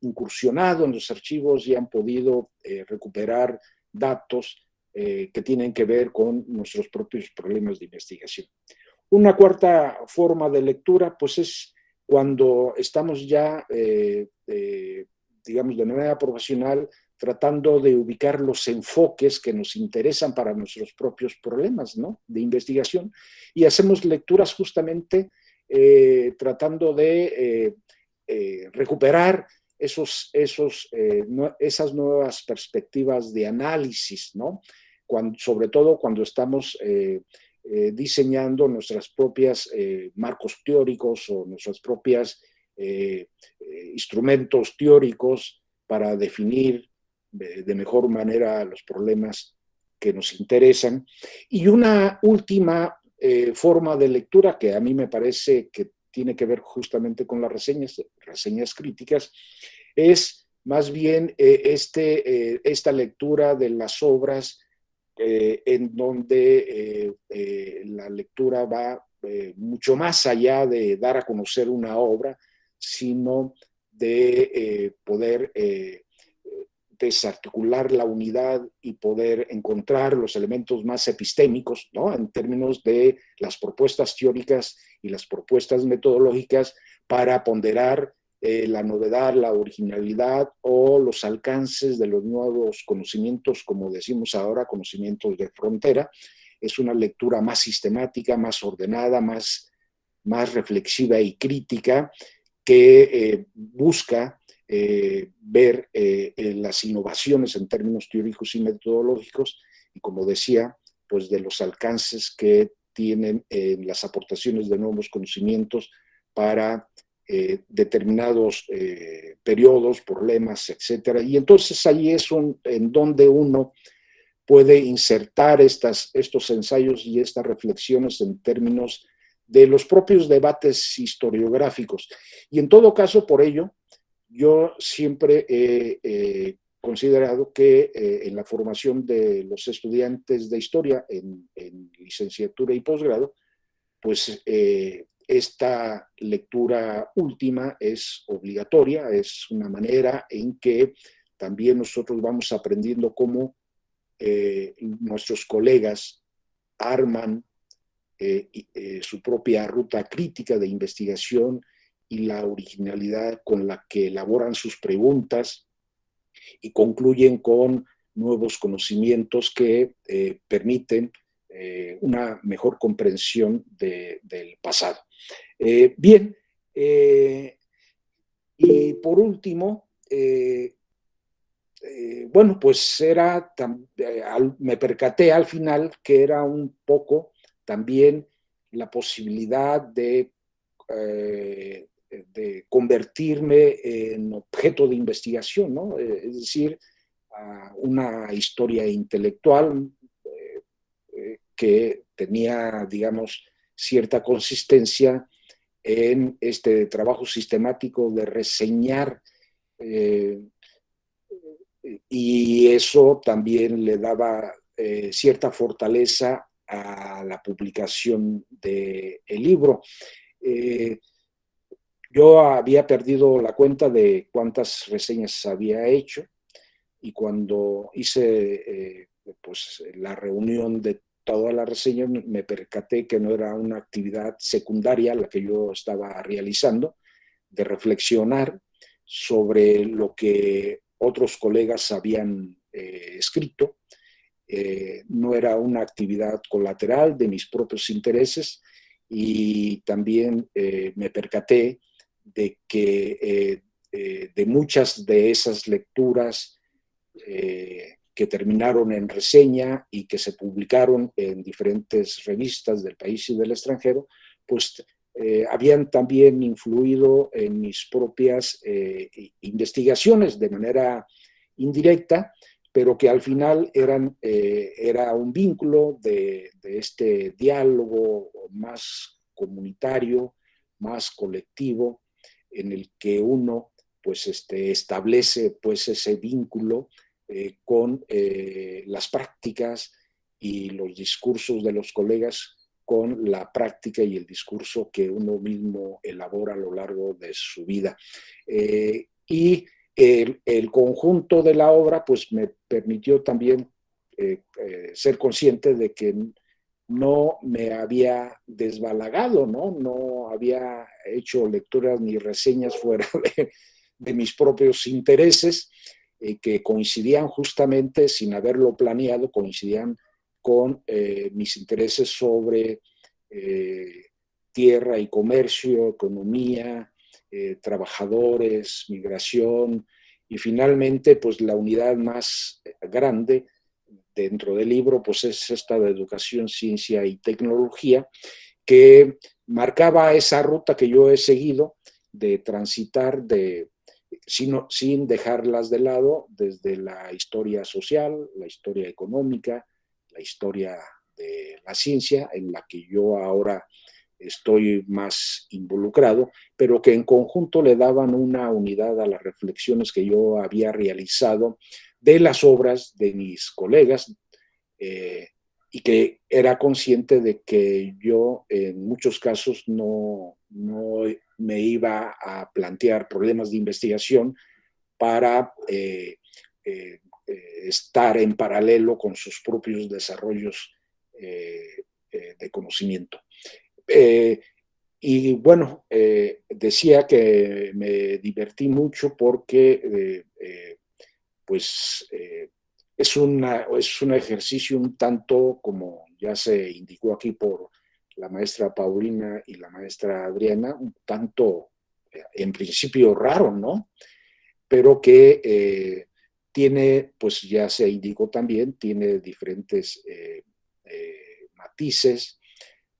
incursionado en los archivos y han podido recuperar datos que tienen que ver con nuestros propios problemas de investigación. Una cuarta forma de lectura, pues es cuando estamos ya, digamos, de manera profesional, tratando de ubicar los enfoques que nos interesan para nuestros propios problemas, ¿no? De investigación. Y hacemos lecturas justamente tratando de recuperar esas nuevas perspectivas de análisis, ¿no? Sobre todo cuando estamos diseñando nuestras propias marcos teóricos o nuestras propias instrumentos teóricos para definir de mejor manera los problemas que nos interesan. Y una última forma de lectura que a mí me parece que tiene que ver justamente con las reseñas críticas, es más bien esta lectura de las obras en donde la lectura va mucho más allá de dar a conocer una obra, sino de poder desarticular la unidad y poder encontrar los elementos más epistémicos, ¿no? En términos de las propuestas teóricas y las propuestas metodológicas para ponderar la novedad, la originalidad o los alcances de los nuevos conocimientos, como decimos ahora, conocimientos de frontera. Es una lectura más sistemática, más ordenada, más reflexiva y crítica que busca ver las innovaciones en términos teóricos y metodológicos y, como decía, pues de los alcances que tienen las aportaciones de nuevos conocimientos para determinados periodos, problemas, etcétera. Y entonces ahí es en donde uno puede insertar estos ensayos y estas reflexiones en términos de los propios debates historiográficos. Y en todo caso, por ello, yo siempre he considerado que en la formación de los estudiantes de historia en licenciatura y posgrado, pues esta lectura última es obligatoria, es una manera en que también nosotros vamos aprendiendo cómo nuestros colegas arman su propia ruta crítica de investigación y la originalidad con la que elaboran sus preguntas y concluyen con nuevos conocimientos que permiten una mejor comprensión del pasado. Bien, y por último, bueno, pues me percaté al final que era un poco también la posibilidad de convertirme en objeto de investigación, ¿no? Es decir, una historia intelectual que tenía, digamos, cierta consistencia en este trabajo sistemático de reseñar y eso también le daba cierta fortaleza a la publicación del libro. Yo había perdido la cuenta de cuántas reseñas había hecho, y cuando hice pues, la reunión de todas las reseñas, me percaté que no era una actividad secundaria la que yo estaba realizando, de reflexionar sobre lo que otros colegas habían escrito. No era una actividad colateral de mis propios intereses, y también me percaté de que de muchas de esas lecturas que terminaron en reseña y que se publicaron en diferentes revistas del país y del extranjero, pues habían también influido en mis propias investigaciones de manera indirecta, pero que al final era un vínculo de este diálogo más comunitario, más colectivo, en el que uno pues establece pues ese vínculo con las prácticas y los discursos de los colegas con la práctica y el discurso que uno mismo elabora a lo largo de su vida. Y el conjunto de la obra pues me permitió también ser consciente de que no me había desbalagado, no había hecho lecturas ni reseñas fuera de mis propios intereses, que coincidían justamente, sin haberlo planeado, coincidían con mis intereses sobre tierra y comercio, economía, trabajadores, migración, y finalmente pues la unidad más grande dentro del libro pues es esta de educación, ciencia y tecnología, que marcaba esa ruta que yo he seguido de transitar sin dejarlas de lado, desde la historia social, la historia económica, la historia de la ciencia, en la que yo ahora estoy más involucrado, pero que en conjunto le daban una unidad a las reflexiones que yo había realizado de las obras de mis colegas, y que era consciente de que yo en muchos casos no me iba a plantear problemas de investigación para estar en paralelo con sus propios desarrollos de conocimiento. Y bueno, decía que me divertí mucho porque pues es un ejercicio un tanto, como ya se indicó aquí por la maestra Paulina y la maestra Adriana, un tanto en principio raro, ¿no? Pero que tiene, pues ya se indicó también, tiene diferentes matices,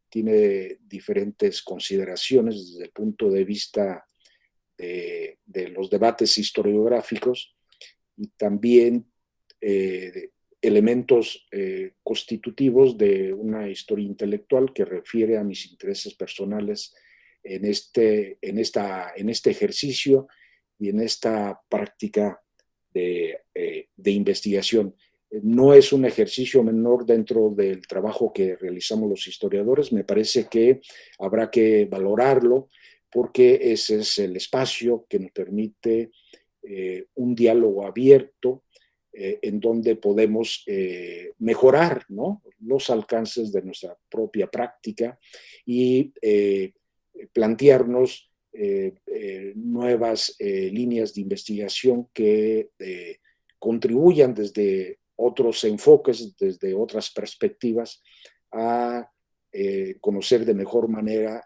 tiene diferentes consideraciones desde el punto de vista de los debates historiográficos, y también elementos constitutivos de una historia intelectual que refiere a mis intereses personales en este ejercicio y en esta práctica de investigación. No es un ejercicio menor dentro del trabajo que realizamos los historiadores. Me parece que habrá que valorarlo, porque ese es el espacio que nos permite un diálogo abierto, en donde podemos mejorar, ¿no?, los alcances de nuestra propia práctica y plantearnos nuevas líneas de investigación que contribuyan desde otros enfoques, desde otras perspectivas, a conocer de mejor manera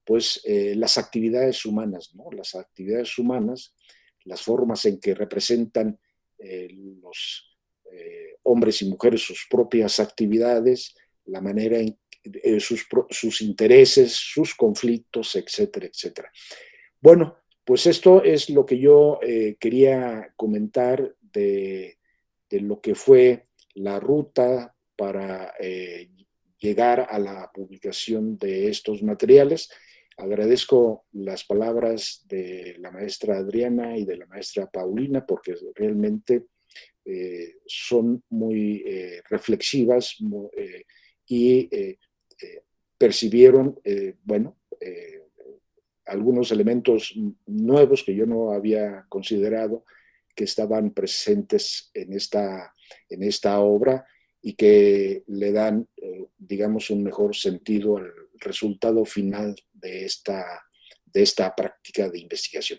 pues las actividades humanas, ¿no? Las actividades humanas, las formas en que representan los hombres y mujeres sus propias actividades, la manera en sus intereses, sus conflictos, etcétera, etcétera. Bueno, pues esto es lo que yo quería comentar de lo que fue la ruta para llegar a la publicación de estos materiales. Agradezco las palabras de la maestra Adriana y de la maestra Paulina, porque realmente son muy reflexivas y percibieron, bueno, algunos elementos nuevos que yo no había considerado que estaban presentes en esta obra y que le dan, digamos, un mejor sentido al resultado final de esta práctica de investigación.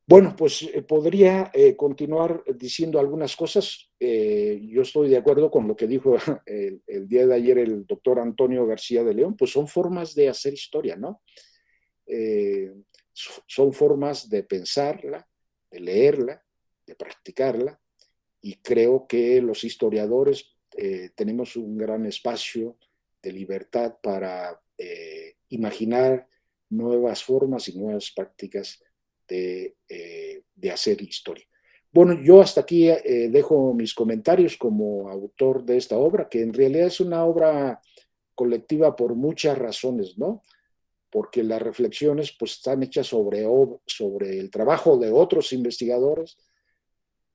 Bueno, pues podría continuar diciendo algunas cosas. Yo estoy de acuerdo con lo que dijo el día de ayer el doctor Antonio García de León, pues son formas de hacer historia, ¿no? Son formas de pensarla, de leerla, de practicarla, y creo que los historiadores tenemos un gran espacio de libertad para imaginar nuevas formas y nuevas prácticas de hacer historia. Bueno, yo hasta aquí dejo mis comentarios como autor de esta obra, que en realidad es una obra colectiva por muchas razones, ¿no? Porque las reflexiones pues están hechas sobre el trabajo de otros investigadores,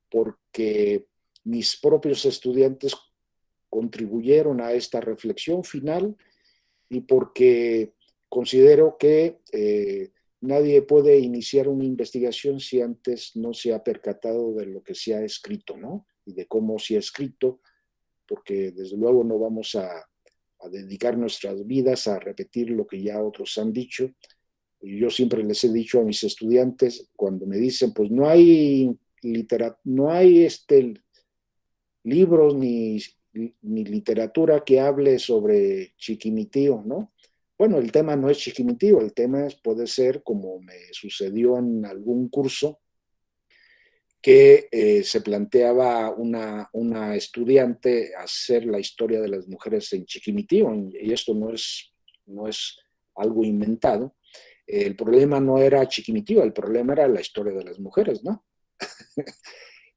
porque mis propios estudiantes contribuyeron a esta reflexión final y porque considero que nadie puede iniciar una investigación si antes no se ha percatado de lo que se ha escrito, ¿no? Y de cómo se ha escrito, porque desde luego no vamos a dedicar nuestras vidas a repetir lo que ya otros han dicho. Y yo siempre les he dicho a mis estudiantes, cuando me dicen, pues no hay libros ni literatura que hable sobre Chiquimitío, ¿no? Bueno, el tema no es Chiquimitío, el tema puede ser, como me sucedió en algún curso, que se planteaba una estudiante hacer la historia de las mujeres en Chiquimitío, y esto no es algo inventado. El problema no era Chiquimitío, el problema era la historia de las mujeres, ¿no?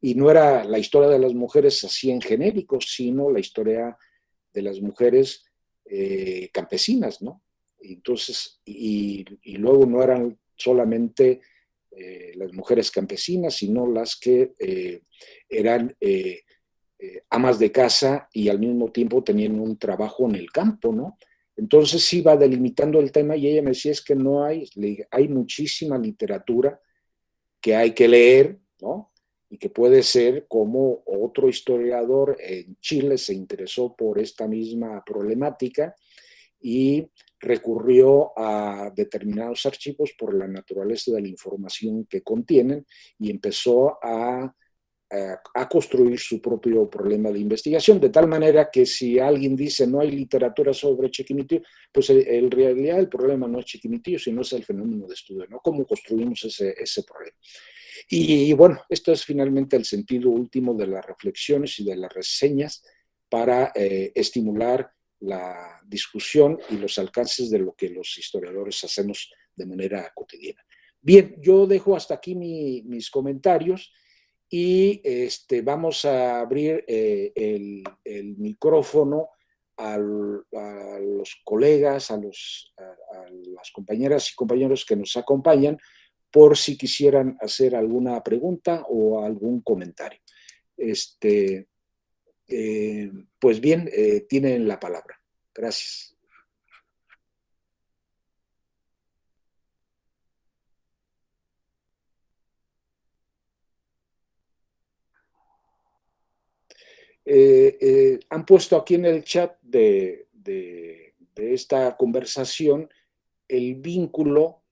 Y no era la historia de las mujeres así en genérico, sino la historia de las mujeres campesinas, ¿no? Entonces, y luego no eran solamente las mujeres campesinas, sino las que eran amas de casa y al mismo tiempo tenían un trabajo en el campo, ¿no? Entonces iba delimitando el tema y ella me decía, es que no hay muchísima literatura que hay que leer, ¿no? Y que puede ser como otro historiador en Chile se interesó por esta misma problemática y recurrió a determinados archivos por la naturaleza de la información que contienen y empezó a construir su propio problema de investigación, de tal manera que si alguien dice no hay literatura sobre Chiquimitío, pues en realidad el problema no es Chiquimitío, sino es el fenómeno de estudio, ¿no? ¿Cómo construimos ese problema? Y bueno, esto es finalmente el sentido último de las reflexiones y de las reseñas para estimular la discusión y los alcances de lo que los historiadores hacemos de manera cotidiana. Bien, yo dejo hasta aquí mis comentarios y vamos a abrir el micrófono a los colegas, a las compañeras y compañeros que nos acompañan, por si quisieran hacer alguna pregunta o algún comentario. Pues bien, tienen la palabra. Gracias. Han puesto aquí en el chat de esta conversación el vínculo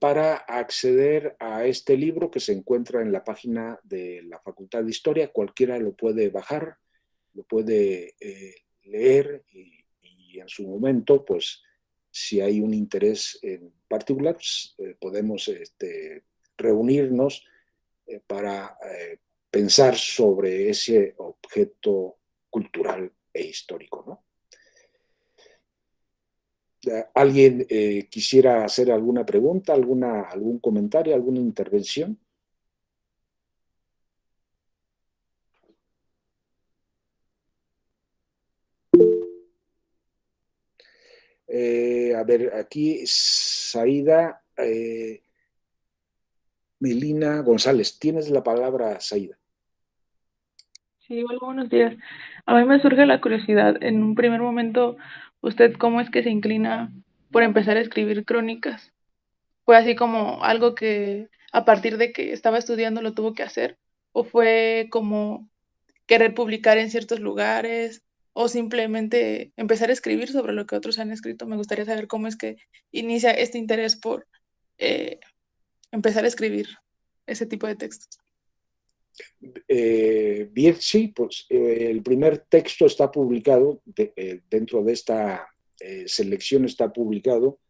para acceder a este libro que se encuentra en la página de la Facultad de Historia. Cualquiera lo puede bajar, lo puede leer y en su momento, pues, si hay un interés en particular, pues, podemos reunirnos para pensar sobre ese objeto cultural e histórico, ¿no? ¿Alguien quisiera hacer alguna pregunta, algún comentario, alguna intervención? A ver, aquí Saída Melina González. Tienes la palabra, Saída. Sí, Sí, igual, buenos días. A mí me surge la curiosidad, en un primer momento, ¿usted cómo es que se inclina por empezar a escribir crónicas? ¿Fue así como algo que a partir de que estaba estudiando lo tuvo que hacer? ¿O fue como querer publicar en ciertos lugares? ¿O simplemente empezar a escribir sobre lo que otros han escrito? Me gustaría saber cómo es que inicia este interés por eh, empezar a escribir ese tipo de textos. Bien, sí, pues el primer texto está publicado, dentro de esta selección está publicado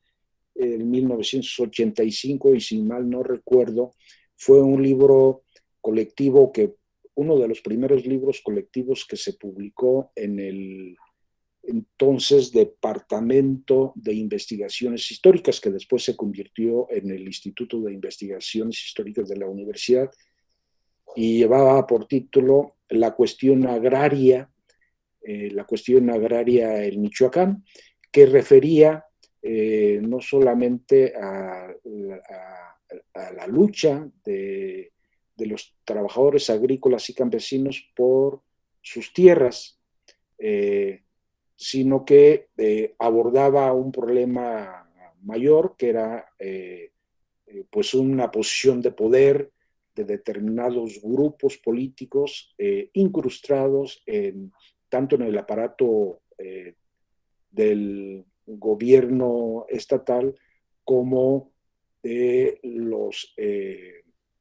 en 1985 y si mal no recuerdo, fue un libro colectivo uno de los primeros libros colectivos que se publicó en el entonces Departamento de Investigaciones Históricas, que después se convirtió en el Instituto de Investigaciones Históricas de la Universidad, y llevaba por título La cuestión agraria en Michoacán, que refería no solamente a la lucha de los trabajadores agrícolas y campesinos por sus tierras, sino que abordaba un problema mayor, que era pues una posición de poder de determinados grupos políticos incrustados tanto en el aparato del gobierno estatal como de los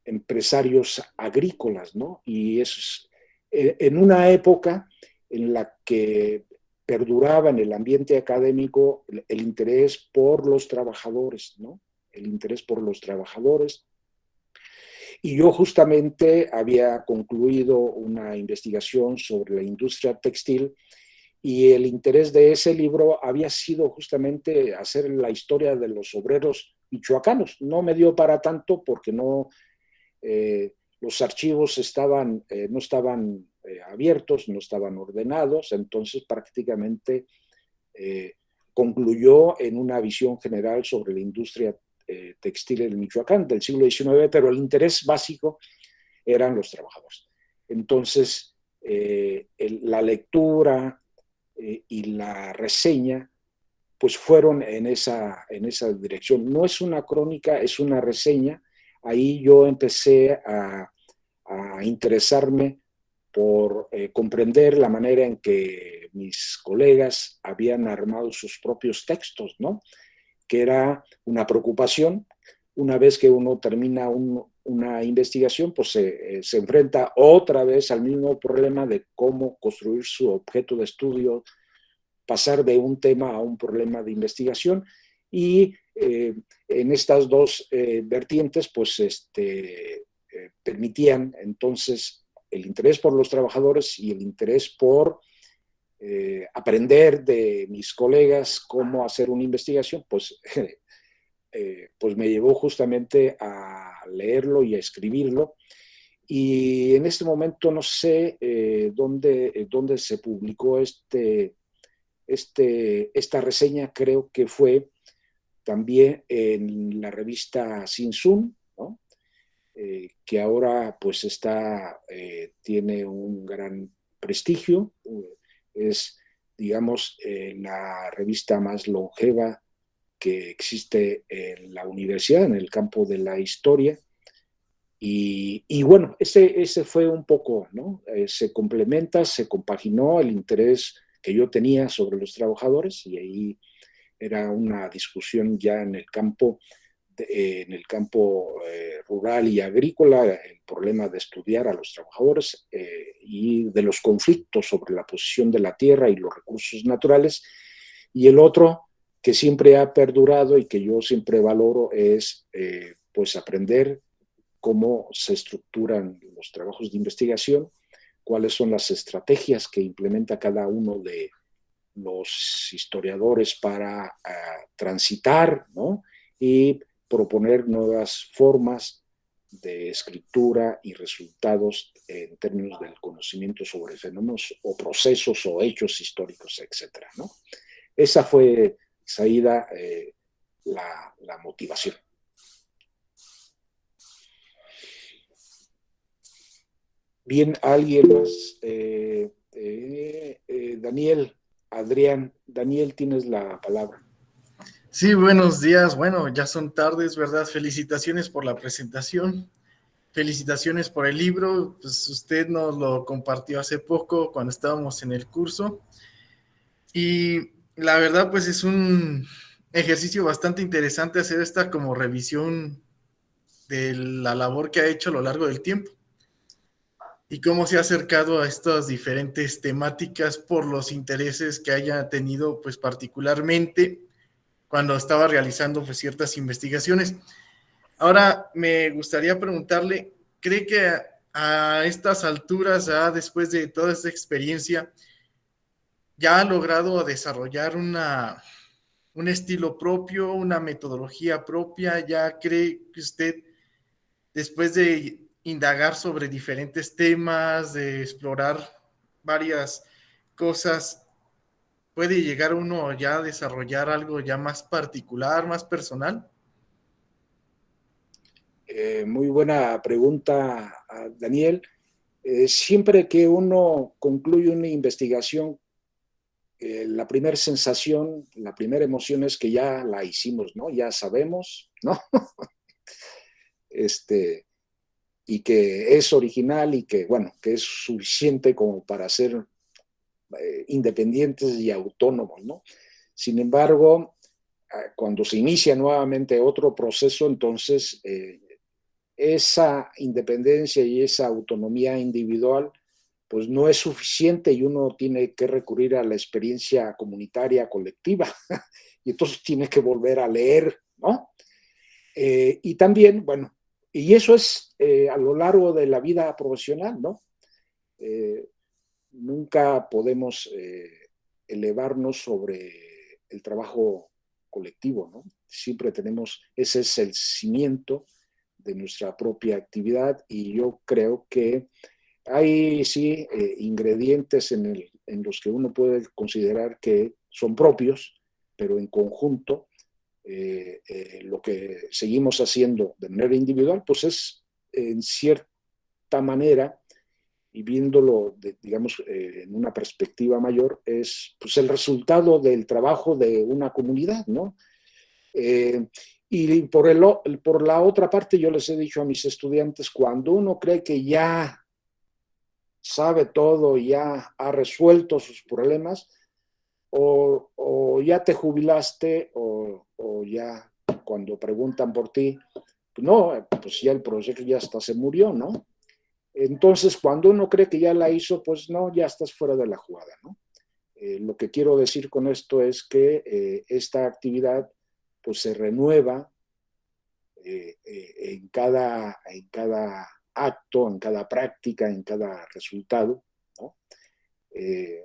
empresarios agrícolas, ¿no? Y es en una época en la que perduraba en el ambiente académico el interés por los trabajadores, ¿no? El interés por los trabajadores. Y yo justamente había concluido una investigación sobre la industria textil y el interés de ese libro había sido justamente hacer la historia de los obreros michoacanos. No me dio para tanto porque los archivos no estaban abiertos, no estaban ordenados, entonces prácticamente concluyó en una visión general sobre la industria textil en Michoacán del siglo XIX, pero el interés básico eran los trabajadores. Entonces, la lectura y la reseña pues fueron en esa dirección. No es una crónica, es una reseña. Ahí yo empecé a interesarme por comprender la manera en que mis colegas habían armado sus propios textos, ¿no? Que era una preocupación. Una vez que uno termina una investigación, pues se enfrenta otra vez al mismo problema de cómo construir su objeto de estudio, pasar de un tema a un problema de investigación. Y en estas dos vertientes, pues permitían entonces el interés por los trabajadores y el interés por aprender de mis colegas cómo hacer una investigación, pues me llevó justamente a leerlo y a escribirlo. Y en este momento no sé dónde se publicó esta reseña, creo que fue también en la revista Sin Sun, ¿no? Que ahora pues tiene un gran prestigio, es, digamos, la revista más longeva que existe en la universidad, en el campo de la historia. Y bueno, ese fue un poco, ¿no? Se complementa, se compaginó el interés que yo tenía sobre los trabajadores y ahí era una discusión ya en el campo rural y agrícola, el problema de estudiar a los trabajadores y de los conflictos sobre la posición de la tierra y los recursos naturales. Y el otro que siempre ha perdurado y que yo siempre valoro es pues aprender cómo se estructuran los trabajos de investigación, cuáles son las estrategias que implementa cada uno de los historiadores para transitar, ¿no? Y proponer nuevas formas de escritura y resultados en términos del conocimiento sobre fenómenos o procesos o hechos históricos, etcétera, ¿no? Esa fue, Saída, la motivación. Bien, alguien más. Daniel, Adrián, Daniel, tienes la palabra. Sí, buenos días. Bueno, ya son tardes, ¿verdad? Felicitaciones por la presentación. Felicitaciones por el libro. Pues usted nos lo compartió hace poco cuando estábamos en el curso. Y la verdad, pues es un ejercicio bastante interesante hacer esta como revisión de la labor que ha hecho a lo largo del tiempo y cómo se ha acercado a estas diferentes temáticas por los intereses que haya tenido, pues particularmente cuando estaba realizando pues, ciertas investigaciones. Ahora me gustaría preguntarle, ¿cree que a estas alturas, después de toda esta experiencia, ya ha logrado desarrollar un estilo propio, una metodología propia? ¿Ya cree que usted, después de indagar sobre diferentes temas, de explorar varias cosas, puede llegar uno ya a desarrollar algo ya más particular, más personal? Muy buena pregunta, Daniel. Siempre que uno concluye una investigación, la primera sensación, la primera emoción es que ya la hicimos, ¿no? Ya sabemos, ¿no? Y que es original y que, bueno, que es suficiente como para ser independientes y autónomos, ¿no? Sin embargo, cuando se inicia nuevamente otro proceso, entonces esa independencia y esa autonomía individual pues no es suficiente y uno tiene que recurrir a la experiencia comunitaria colectiva y entonces tiene que volver a leer, ¿no? Y también, bueno, y eso es a lo largo de la vida profesional, ¿no? Eh, Nunca podemos elevarnos sobre el trabajo colectivo, ¿no? Siempre tenemos, ese es el cimiento de nuestra propia actividad y yo creo que hay sí ingredientes en los que uno puede considerar que son propios, pero en conjunto lo que seguimos haciendo de manera individual, pues es en cierta manera y viéndolo, digamos, en una perspectiva mayor, es pues, el resultado del trabajo de una comunidad, ¿no? Y por la otra parte, yo les he dicho a mis estudiantes, cuando uno cree que ya sabe todo, ya ha resuelto sus problemas, o ya te jubilaste, o ya cuando preguntan por ti, pues no, pues ya el proyecto ya hasta se murió, ¿no? Entonces, cuando uno cree que ya la hizo, pues no, ya estás fuera de la jugada, ¿no? Lo que quiero decir con esto es que esta actividad pues se renueva en cada acto, en cada práctica, en cada resultado, ¿no? Eh,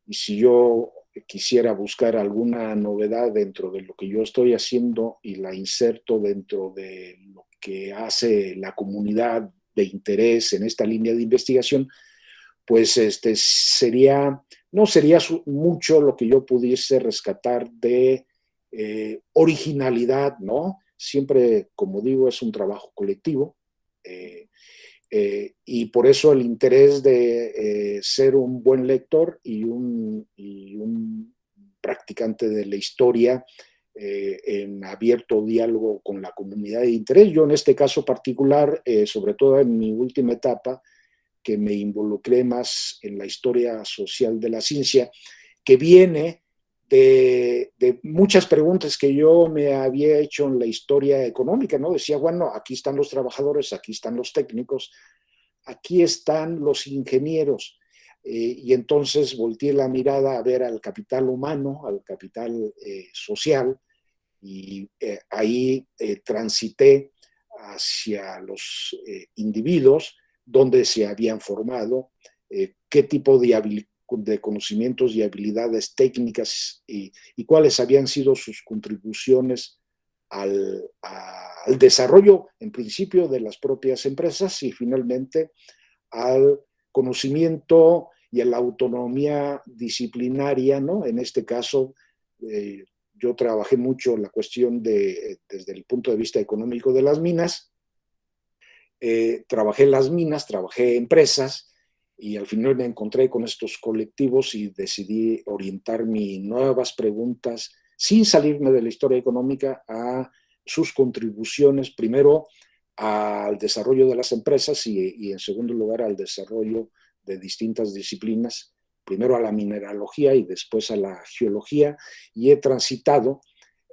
y si yo quisiera buscar alguna novedad dentro de lo que yo estoy haciendo y la inserto dentro de lo que hace la comunidad de interés en esta línea de investigación, pues no sería mucho lo que yo pudiese rescatar de originalidad, ¿no? Siempre, como digo, es un trabajo colectivo. Y por eso el interés de ser un buen lector y un practicante de la historia en abierto diálogo con la comunidad de interés. Yo en este caso particular, sobre todo en mi última etapa, que me involucré más en la historia social de la ciencia, que viene de muchas preguntas que yo me había hecho en la historia económica, ¿no? Decía, bueno, aquí están los trabajadores, aquí están los técnicos, aquí están los ingenieros. Y entonces volteé la mirada a ver al capital humano, al capital social, y ahí transité hacia los individuos donde se habían formado, qué tipo de conocimientos y habilidades técnicas y cuáles habían sido sus contribuciones al desarrollo, en principio, de las propias empresas y finalmente al conocimiento y a la autonomía disciplinaria, ¿no? En este caso, yo trabajé mucho la cuestión desde el punto de vista económico de las minas trabajé en las minas, trabajé en empresas y al final me encontré con estos colectivos y decidí orientar mis nuevas preguntas sin salirme de la historia económica a sus contribuciones, primero al desarrollo de las empresas y en segundo lugar al desarrollo de distintas disciplinas, primero a la mineralogía y después a la geología, y he transitado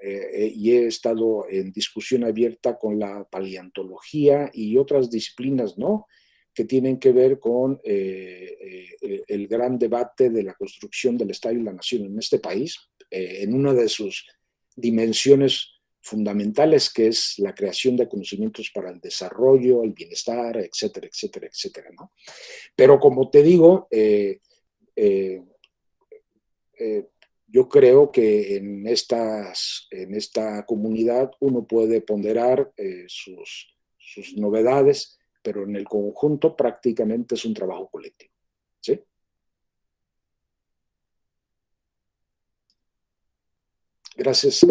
y he estado en discusión abierta con la paleontología y otras disciplinas, ¿no?, que tienen que ver con el gran debate de la construcción del Estado y la Nación en este país, en una de sus dimensiones fundamentales, que es la creación de conocimientos para el desarrollo, el bienestar, etcétera, etcétera, etcétera, ¿no? Pero como te digo, eh, yo creo que en esta comunidad uno puede ponderar sus novedades, pero en el conjunto prácticamente es un trabajo colectivo. ¿Sí? Gracias.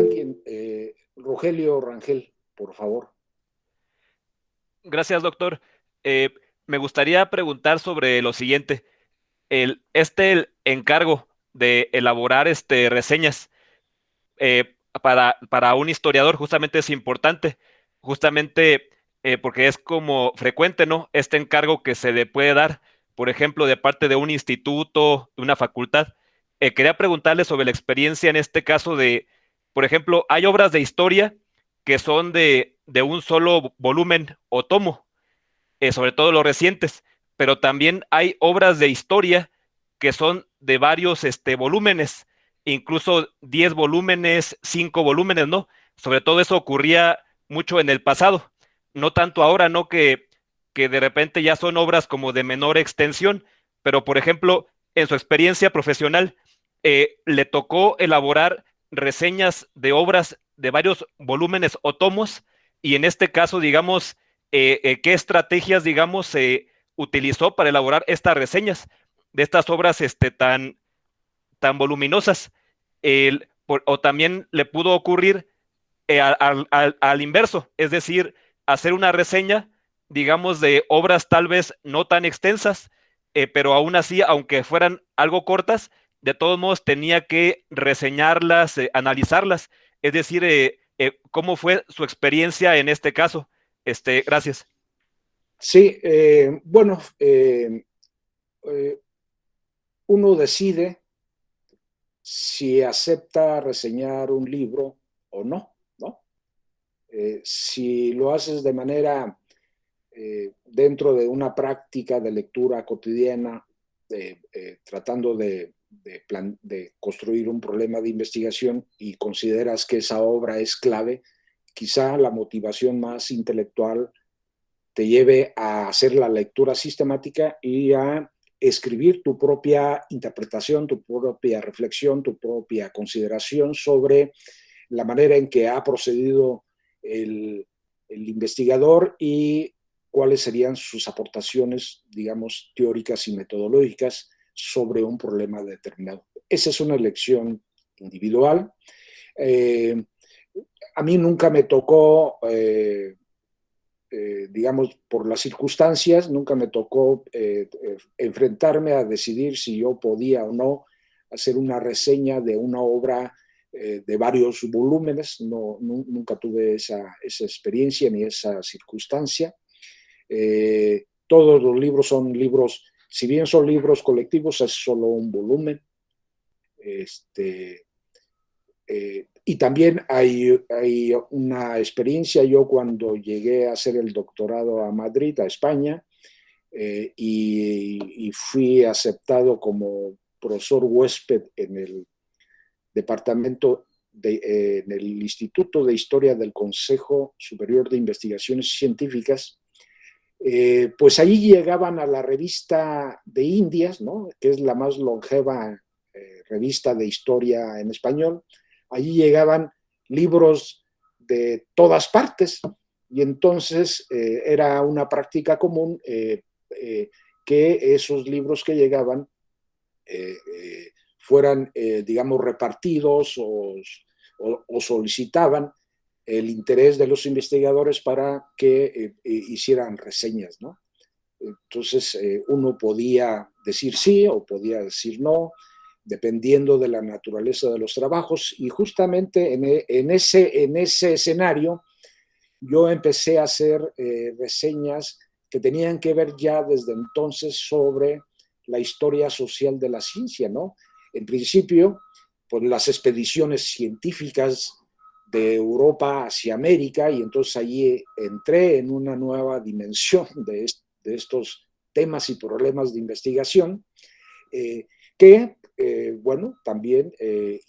Rogelio Rangel, por favor. Gracias, doctor. Me gustaría preguntar sobre lo siguiente. El encargo de elaborar reseñas para un historiador justamente es importante, justamente porque es como frecuente, ¿no? Este encargo que se le puede dar, por ejemplo, de parte de un instituto, de una facultad. Quería preguntarle sobre la experiencia en este caso de, por ejemplo, hay obras de historia que son de un solo volumen o tomo, sobre todo los recientes, pero también hay obras de historia que son de varios volúmenes, incluso 10 volúmenes, 5 volúmenes, ¿no? Sobre todo eso ocurría mucho en el pasado, no tanto ahora, ¿no? Que de repente ya son obras como de menor extensión, pero por ejemplo, en su experiencia profesional, le tocó elaborar reseñas de obras de varios volúmenes o tomos, y en este caso, digamos, qué estrategias, digamos, se utilizó para elaborar estas reseñas de estas obras tan voluminosas. O también le pudo ocurrir al inverso, es decir, hacer una reseña, digamos, de obras tal vez no tan extensas, pero aún así, aunque fueran algo cortas, de todos modos tenía que reseñarlas, analizarlas. Es decir, ¿cómo fue su experiencia en este caso? Gracias. Sí, bueno, uno decide si acepta reseñar un libro o no, ¿no? Si lo haces de manera dentro de una práctica de lectura cotidiana, tratando de construir un problema de investigación y consideras que esa obra es clave, quizá la motivación más intelectual te lleve a hacer la lectura sistemática y a escribir tu propia interpretación, tu propia reflexión, tu propia consideración sobre la manera en que ha procedido el investigador y cuáles serían sus aportaciones, digamos, teóricas y metodológicas sobre un problema determinado. Esa es una elección individual. A mí nunca me tocó, digamos, por las circunstancias, nunca me tocó enfrentarme a decidir si yo podía o no hacer una reseña de una obra de varios volúmenes. Nunca tuve esa experiencia ni esa circunstancia. Todos los libros son libros, si bien son libros colectivos, es solo un volumen. Y también hay una experiencia. Yo cuando llegué a hacer el doctorado a Madrid, a España, y fui aceptado como profesor huésped en el departamento, en el Instituto de Historia del Consejo Superior de Investigaciones Científicas, pues ahí llegaban a la revista de Indias, ¿no?, que es la más longeva revista de historia en español. Allí llegaban libros de todas partes y entonces era una práctica común que esos libros que llegaban fueran, digamos, repartidos o solicitaban el interés de los investigadores para que hicieran reseñas, ¿no? Entonces, uno podía decir sí o podía decir no, dependiendo de la naturaleza de los trabajos, y justamente en ese escenario yo empecé a hacer reseñas que tenían que ver ya desde entonces sobre la historia social de la ciencia, ¿no? En principio, pues las expediciones científicas de Europa hacia América, y entonces allí entré en una nueva dimensión de estos temas y problemas de investigación, que, bueno, también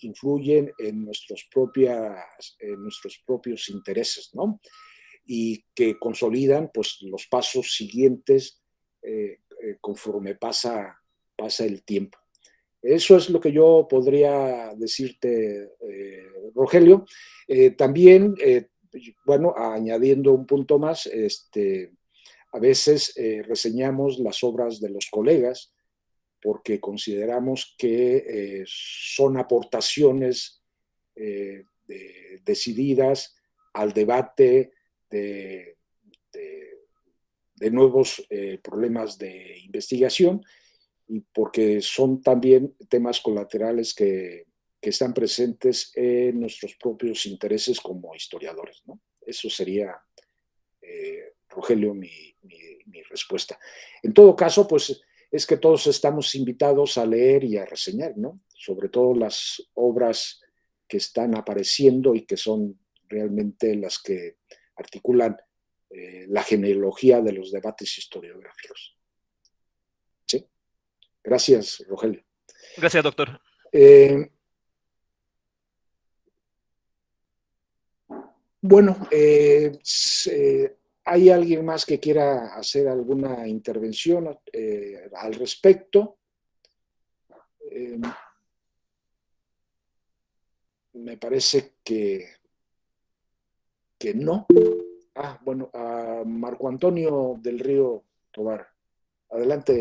influyen en nuestros propios intereses, ¿no? Y que consolidan, pues, los pasos siguientes conforme pasa el tiempo. Eso es lo que yo podría decirte, Rogelio. También, bueno, añadiendo un punto más, a veces reseñamos las obras de los colegas porque consideramos que son aportaciones decididas al debate de nuevos problemas de investigación, y porque son también temas colaterales que están presentes en nuestros propios intereses como historiadores, ¿no? Eso sería, Rogelio, mi respuesta. En todo caso, pues es que todos estamos invitados a leer y a reseñar, ¿no? Sobre todo las obras que están apareciendo y que son realmente las que articulan la genealogía de los debates historiográficos. ¿Sí? Gracias, Rogelio. Gracias, doctor. Bueno, ¿hay alguien más que quiera hacer alguna intervención al respecto? Me parece que no. Bueno, a Marco Antonio del Río Tobar. Adelante.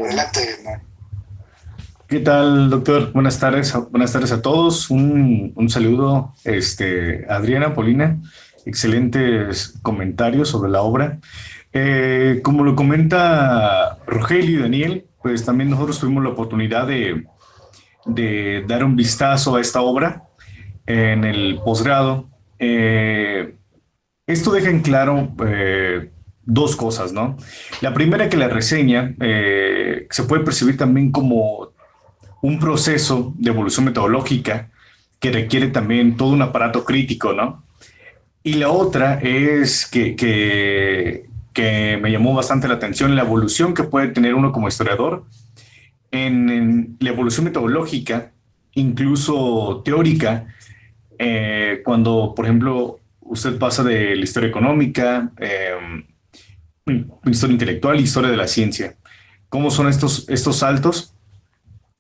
¿Qué tal, doctor? Buenas tardes a todos. Un saludo, Adriana, Paulina. Excelentes comentarios sobre la obra. Como lo comenta Rogelio y Daniel, pues también nosotros tuvimos la oportunidad de dar un vistazo a esta obra en el posgrado. Esto deja en claro dos cosas, ¿no? La primera, que la reseña se puede percibir también como un proceso de evolución metodológica que requiere también todo un aparato crítico, ¿no? Y la otra es que me llamó bastante la atención la evolución que puede tener uno como historiador en la evolución metodológica, incluso teórica, cuando, por ejemplo, usted pasa de la historia económica, historia intelectual, historia de la ciencia. ¿Cómo son estos saltos?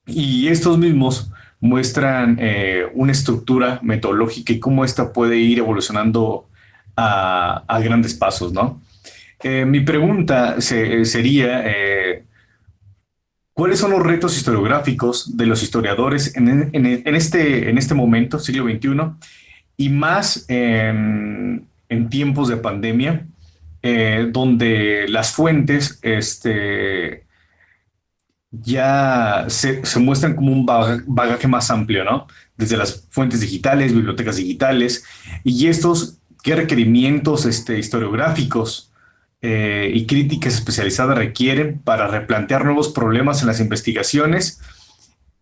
Y estos mismos muestran una estructura metodológica y cómo esta puede ir evolucionando a grandes pasos, ¿no? Mi pregunta sería, ¿cuáles son los retos historiográficos de los historiadores en este momento, siglo XXI, y más en tiempos de pandemia, donde las fuentes ya se muestran como un bagaje más amplio, ¿no? Desde las fuentes digitales, bibliotecas digitales, y estos, ¿qué requerimientos historiográficos y críticas especializadas requieren para replantear nuevos problemas en las investigaciones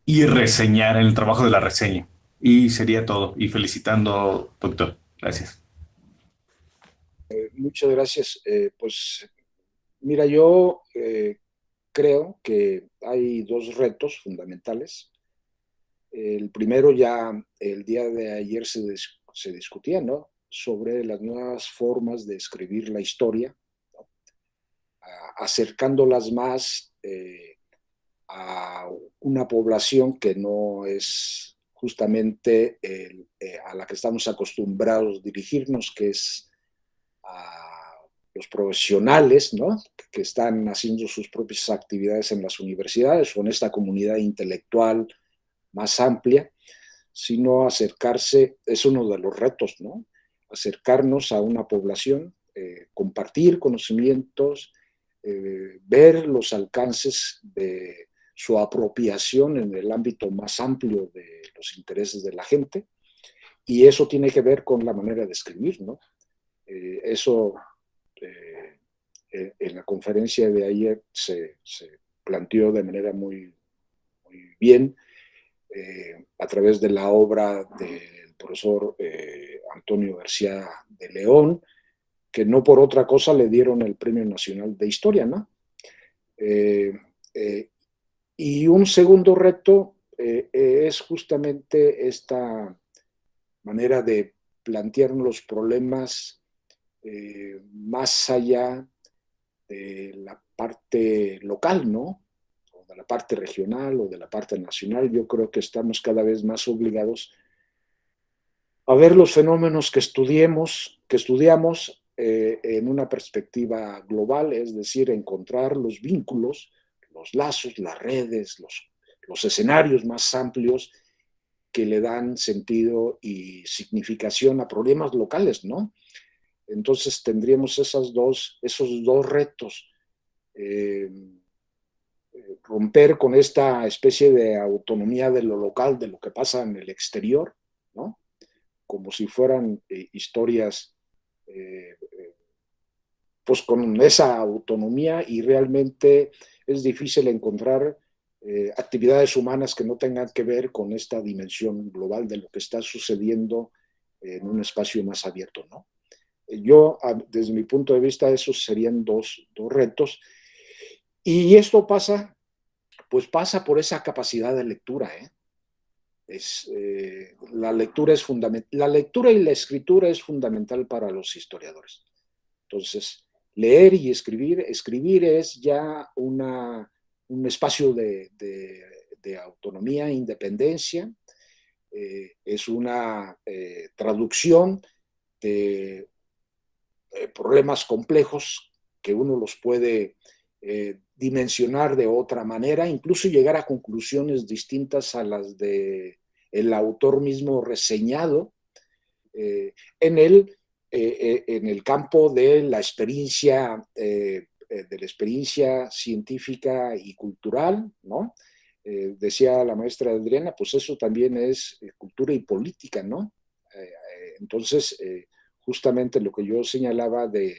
y reseñar en el trabajo de la reseña? Y sería todo. Y felicitando, doctor. Gracias. Muchas gracias. Pues mira, yo creo que hay dos retos fundamentales. El primero, ya el día de ayer se discutía, ¿no?, sobre las nuevas formas de escribir la historia, ¿no?, acercándolas más a una población que no es justamente a la que estamos acostumbrados dirigirnos, que es a los profesionales, ¿no?, que están haciendo sus propias actividades en las universidades o en esta comunidad intelectual más amplia, sino acercarse, es uno de los retos, ¿no?, acercarnos a una población, compartir conocimientos, ver los alcances de su apropiación en el ámbito más amplio de los intereses de la gente, y eso tiene que ver con la manera de escribir, ¿no? Eso en la conferencia de ayer se planteó de manera muy bien a través de la obra del profesor Antonio García de León, que no por otra cosa le dieron el Premio Nacional de Historia, ¿no? Y un segundo reto es justamente esta manera de plantearnos los problemas más allá de la parte local, ¿no? O de la parte regional o de la parte nacional. Yo creo que estamos cada vez más obligados a ver los fenómenos que estudiamos en una perspectiva global, es decir, encontrar los vínculos, los lazos, las redes, los escenarios más amplios que le dan sentido y significación a problemas locales, ¿no? Entonces tendríamos esos dos retos. Romper con esta especie de autonomía de lo local, de lo que pasa en el exterior, ¿no? Como si fueran historias pues con esa autonomía, y realmente es difícil encontrar actividades humanas que no tengan que ver con esta dimensión global de lo que está sucediendo en un espacio más abierto, ¿no? Yo, desde mi punto de vista, esos serían dos retos. Y esto pasa por esa capacidad de lectura, ¿eh? La lectura es fundamental. La lectura y la escritura es fundamental para los historiadores. Entonces, leer y escribir es ya un espacio de autonomía e independencia, es una traducción de problemas complejos que uno los puede dimensionar de otra manera, incluso llegar a conclusiones distintas a las de el autor mismo reseñado en el campo de la experiencia científica y cultural, ¿no? Decía la maestra Adriana, pues eso también es cultura y política, ¿no? Entonces, justamente lo que yo señalaba de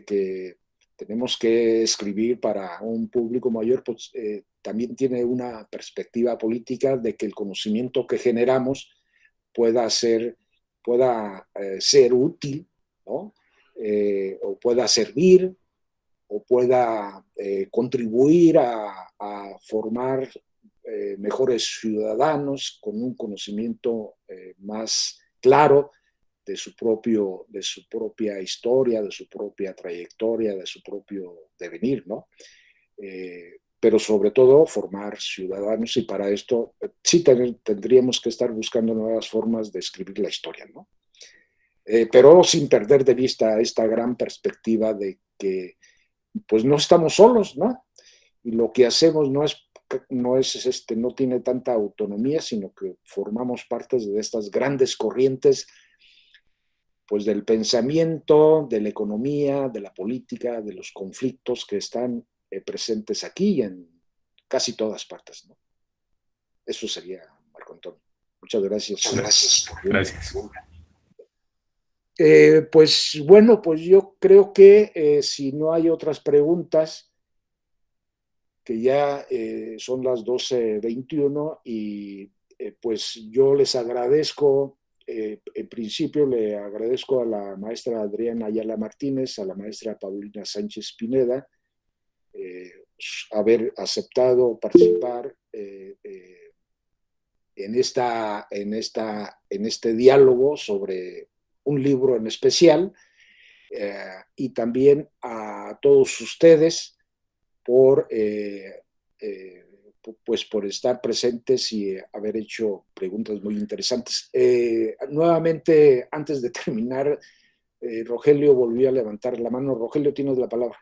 que tenemos que escribir para un público mayor, pues también tiene una perspectiva política de que el conocimiento que generamos pueda ser útil, ¿no? O pueda servir, o pueda contribuir a formar mejores ciudadanos con un conocimiento más claro de su propia historia, de su propia trayectoria, de su propio devenir, ¿no? Pero sobre todo formar ciudadanos, y para esto sí tendríamos que estar buscando nuevas formas de escribir la historia, ¿no? Pero sin perder de vista esta gran perspectiva de que pues no estamos solos, ¿no? Y lo que hacemos no tiene tanta autonomía, sino que formamos parte de estas grandes corrientes pues del pensamiento, de la economía, de la política, de los conflictos que están presentes aquí y en casi todas partes, ¿no? Eso sería, Marco Antonio. Muchas gracias. Gracias. Pues bueno, pues yo creo que si no hay otras preguntas, que ya son las 12:21, y pues yo les agradezco. En principio le agradezco a la maestra Adriana Ayala Martínez, a la maestra Paulina Sánchez Pineda, haber aceptado participar en este diálogo sobre un libro en especial, y también a todos ustedes por estar presentes y haber hecho preguntas muy interesantes. Nuevamente, antes de terminar, Rogelio volvió a levantar la mano. Rogelio, tienes la palabra.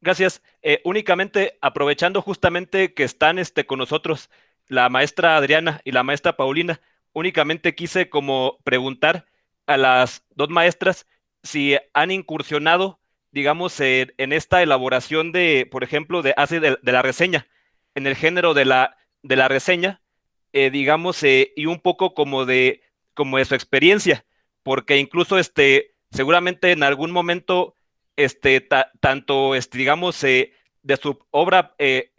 Gracias. Únicamente aprovechando justamente que están con nosotros la maestra Adriana y la maestra Paulina, únicamente quise como preguntar a las dos maestras si han incursionado, digamos, en esta elaboración de, por ejemplo, de la reseña, en el género de la reseña, digamos, y un poco como de su experiencia, porque incluso seguramente en algún momento, tanto, digamos, de su obra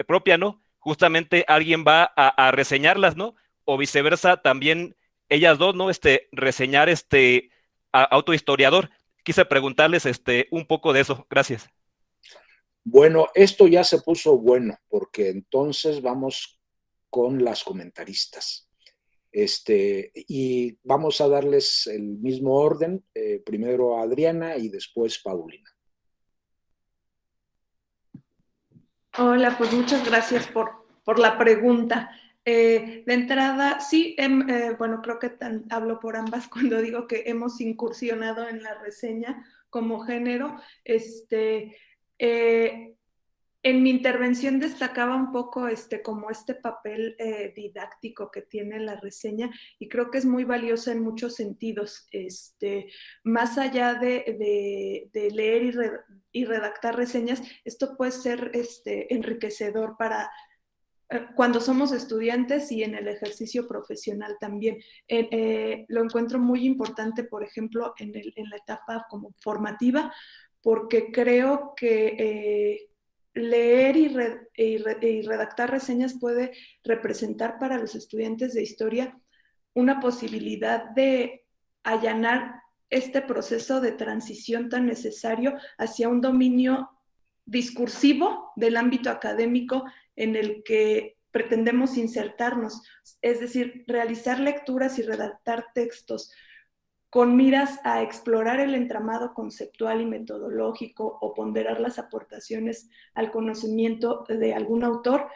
propia, ¿no? Justamente alguien va a reseñarlas, ¿no? O viceversa, también ellas dos, ¿no? Reseñar a autohistoriador. Quise preguntarles un poco de eso. Gracias. Bueno, esto ya se puso bueno, porque entonces vamos con las comentaristas. Y vamos a darles el mismo orden, primero a Adriana y después Paulina. Hola, pues muchas gracias por la pregunta. De entrada, sí, bueno, creo que hablo por ambas cuando digo que hemos incursionado en la reseña como género. En mi intervención destacaba un poco como este papel didáctico que tiene la reseña, y creo que es muy valiosa en muchos sentidos. Más allá de leer y redactar reseñas, esto puede ser enriquecedor para cuando somos estudiantes y en el ejercicio profesional también. Lo encuentro muy importante, por ejemplo, en la etapa como formativa, porque creo que leer y redactar reseñas puede representar para los estudiantes de historia una posibilidad de allanar este proceso de transición tan necesario hacia un dominio discursivo del ámbito académico en el que pretendemos insertarnos, es decir, realizar lecturas y redactar textos con miras a explorar el entramado conceptual y metodológico o ponderar las aportaciones al conocimiento de algún autor,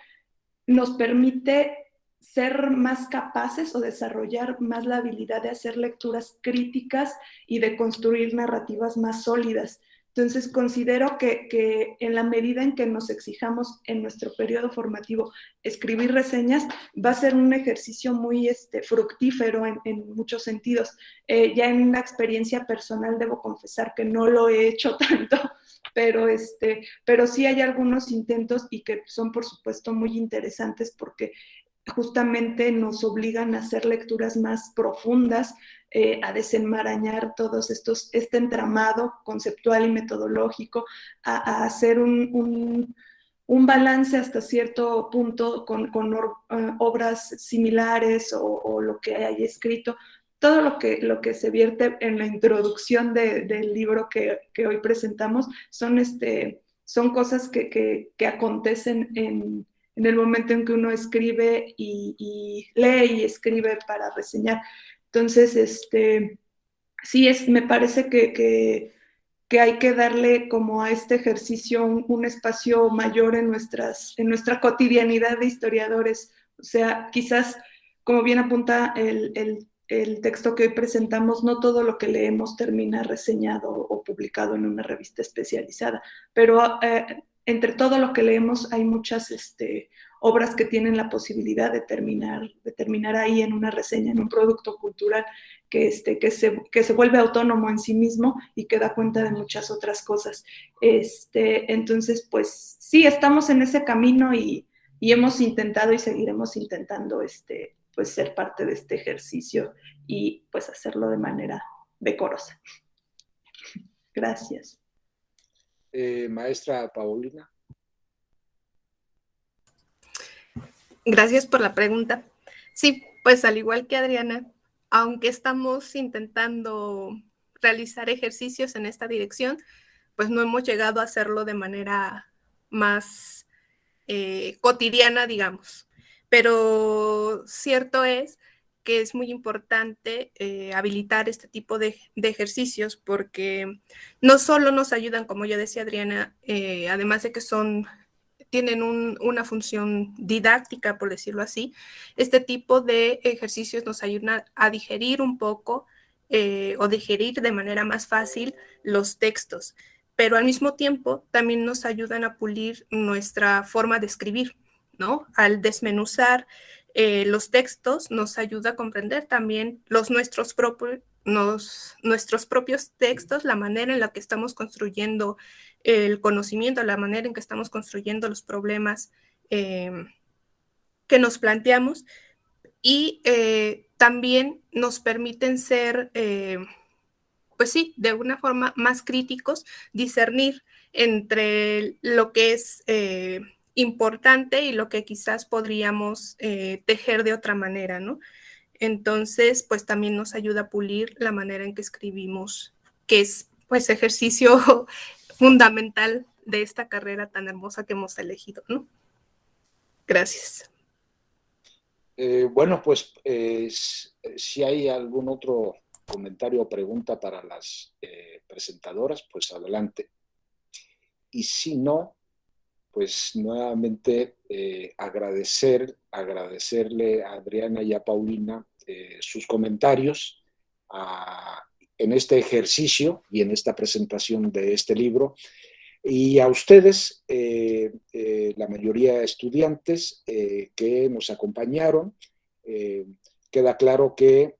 nos permite ser más capaces o desarrollar más la habilidad de hacer lecturas críticas y de construir narrativas más sólidas. Entonces, considero que en la medida en que nos exijamos en nuestro periodo formativo escribir reseñas, va a ser un ejercicio muy fructífero en muchos sentidos. Ya en una experiencia personal debo confesar que no lo he hecho tanto, pero sí hay algunos intentos y que son, por supuesto, muy interesantes porque justamente nos obligan a hacer lecturas más profundas, a desenmarañar todos este entramado conceptual y metodológico, a hacer un balance hasta cierto punto con obras similares o lo que hay escrito. Todo lo que se vierte en la introducción del libro que hoy presentamos son cosas que acontecen en el momento en que uno escribe y lee y escribe para reseñar. Entonces, sí, me parece que hay que darle como a este ejercicio un espacio mayor en nuestra cotidianidad de historiadores. O sea, quizás, como bien apunta el texto que hoy presentamos, no todo lo que leemos termina reseñado o publicado en una revista especializada, pero entre todo lo que leemos hay muchas obras que tienen la posibilidad de terminar ahí en una reseña, en un producto cultural que se vuelve autónomo en sí mismo y que da cuenta de muchas otras cosas. Entonces, pues sí, estamos en ese camino y hemos intentado y seguiremos intentando pues ser parte de este ejercicio y pues hacerlo de manera decorosa. Gracias. Maestra Paulina. Gracias por la pregunta. Sí, pues al igual que Adriana, aunque estamos intentando realizar ejercicios en esta dirección, pues no hemos llegado a hacerlo de manera más cotidiana, digamos. Pero cierto es que es muy importante habilitar este tipo de ejercicios porque no solo nos ayudan, como ya decía Adriana, además de que tienen una función didáctica, por decirlo así, este tipo de ejercicios nos ayudan a digerir un poco o digerir de manera más fácil los textos, pero al mismo tiempo también nos ayudan a pulir nuestra forma de escribir, ¿no? Al desmenuzar los textos nos ayuda a comprender también los nuestros nuestros propios textos, la manera en la que estamos construyendo el conocimiento, la manera en que estamos construyendo los problemas que nos planteamos, y también nos permiten ser, pues sí, de una forma más críticos, discernir entre lo que es importante y lo que quizás podríamos tejer de otra manera, ¿no? Entonces, pues también nos ayuda a pulir la manera en que escribimos, que es pues ejercicio fundamental de esta carrera tan hermosa que hemos elegido, ¿no? Gracias. Bueno, pues si hay algún otro comentario o pregunta para las presentadoras, pues adelante. Y si no, pues nuevamente agradecerle a Adriana y a Paulina sus comentarios en este ejercicio y en esta presentación de este libro. Y a ustedes, la mayoría estudiantes que nos acompañaron, queda claro que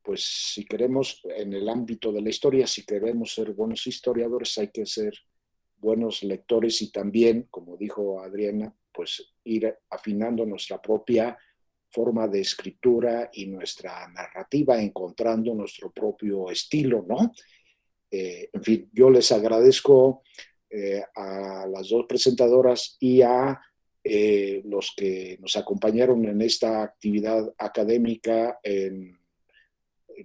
pues si queremos, en el ámbito de la historia, si queremos ser buenos historiadores, hay que ser buenos lectores y también, como dijo Adriana, pues ir afinando nuestra propia forma de escritura y nuestra narrativa, encontrando nuestro propio estilo, ¿no? En fin, yo les agradezco a las dos presentadoras y a los que nos acompañaron en esta actividad académica en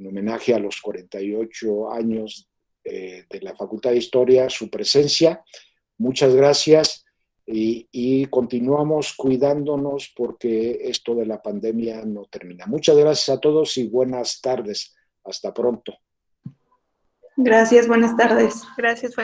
homenaje a los 48 años de la Facultad de Historia, su presencia. Muchas gracias y continuamos cuidándonos porque esto de la pandemia no termina. Muchas gracias a todos y buenas tardes. Hasta pronto. Gracias, buenas tardes. Gracias.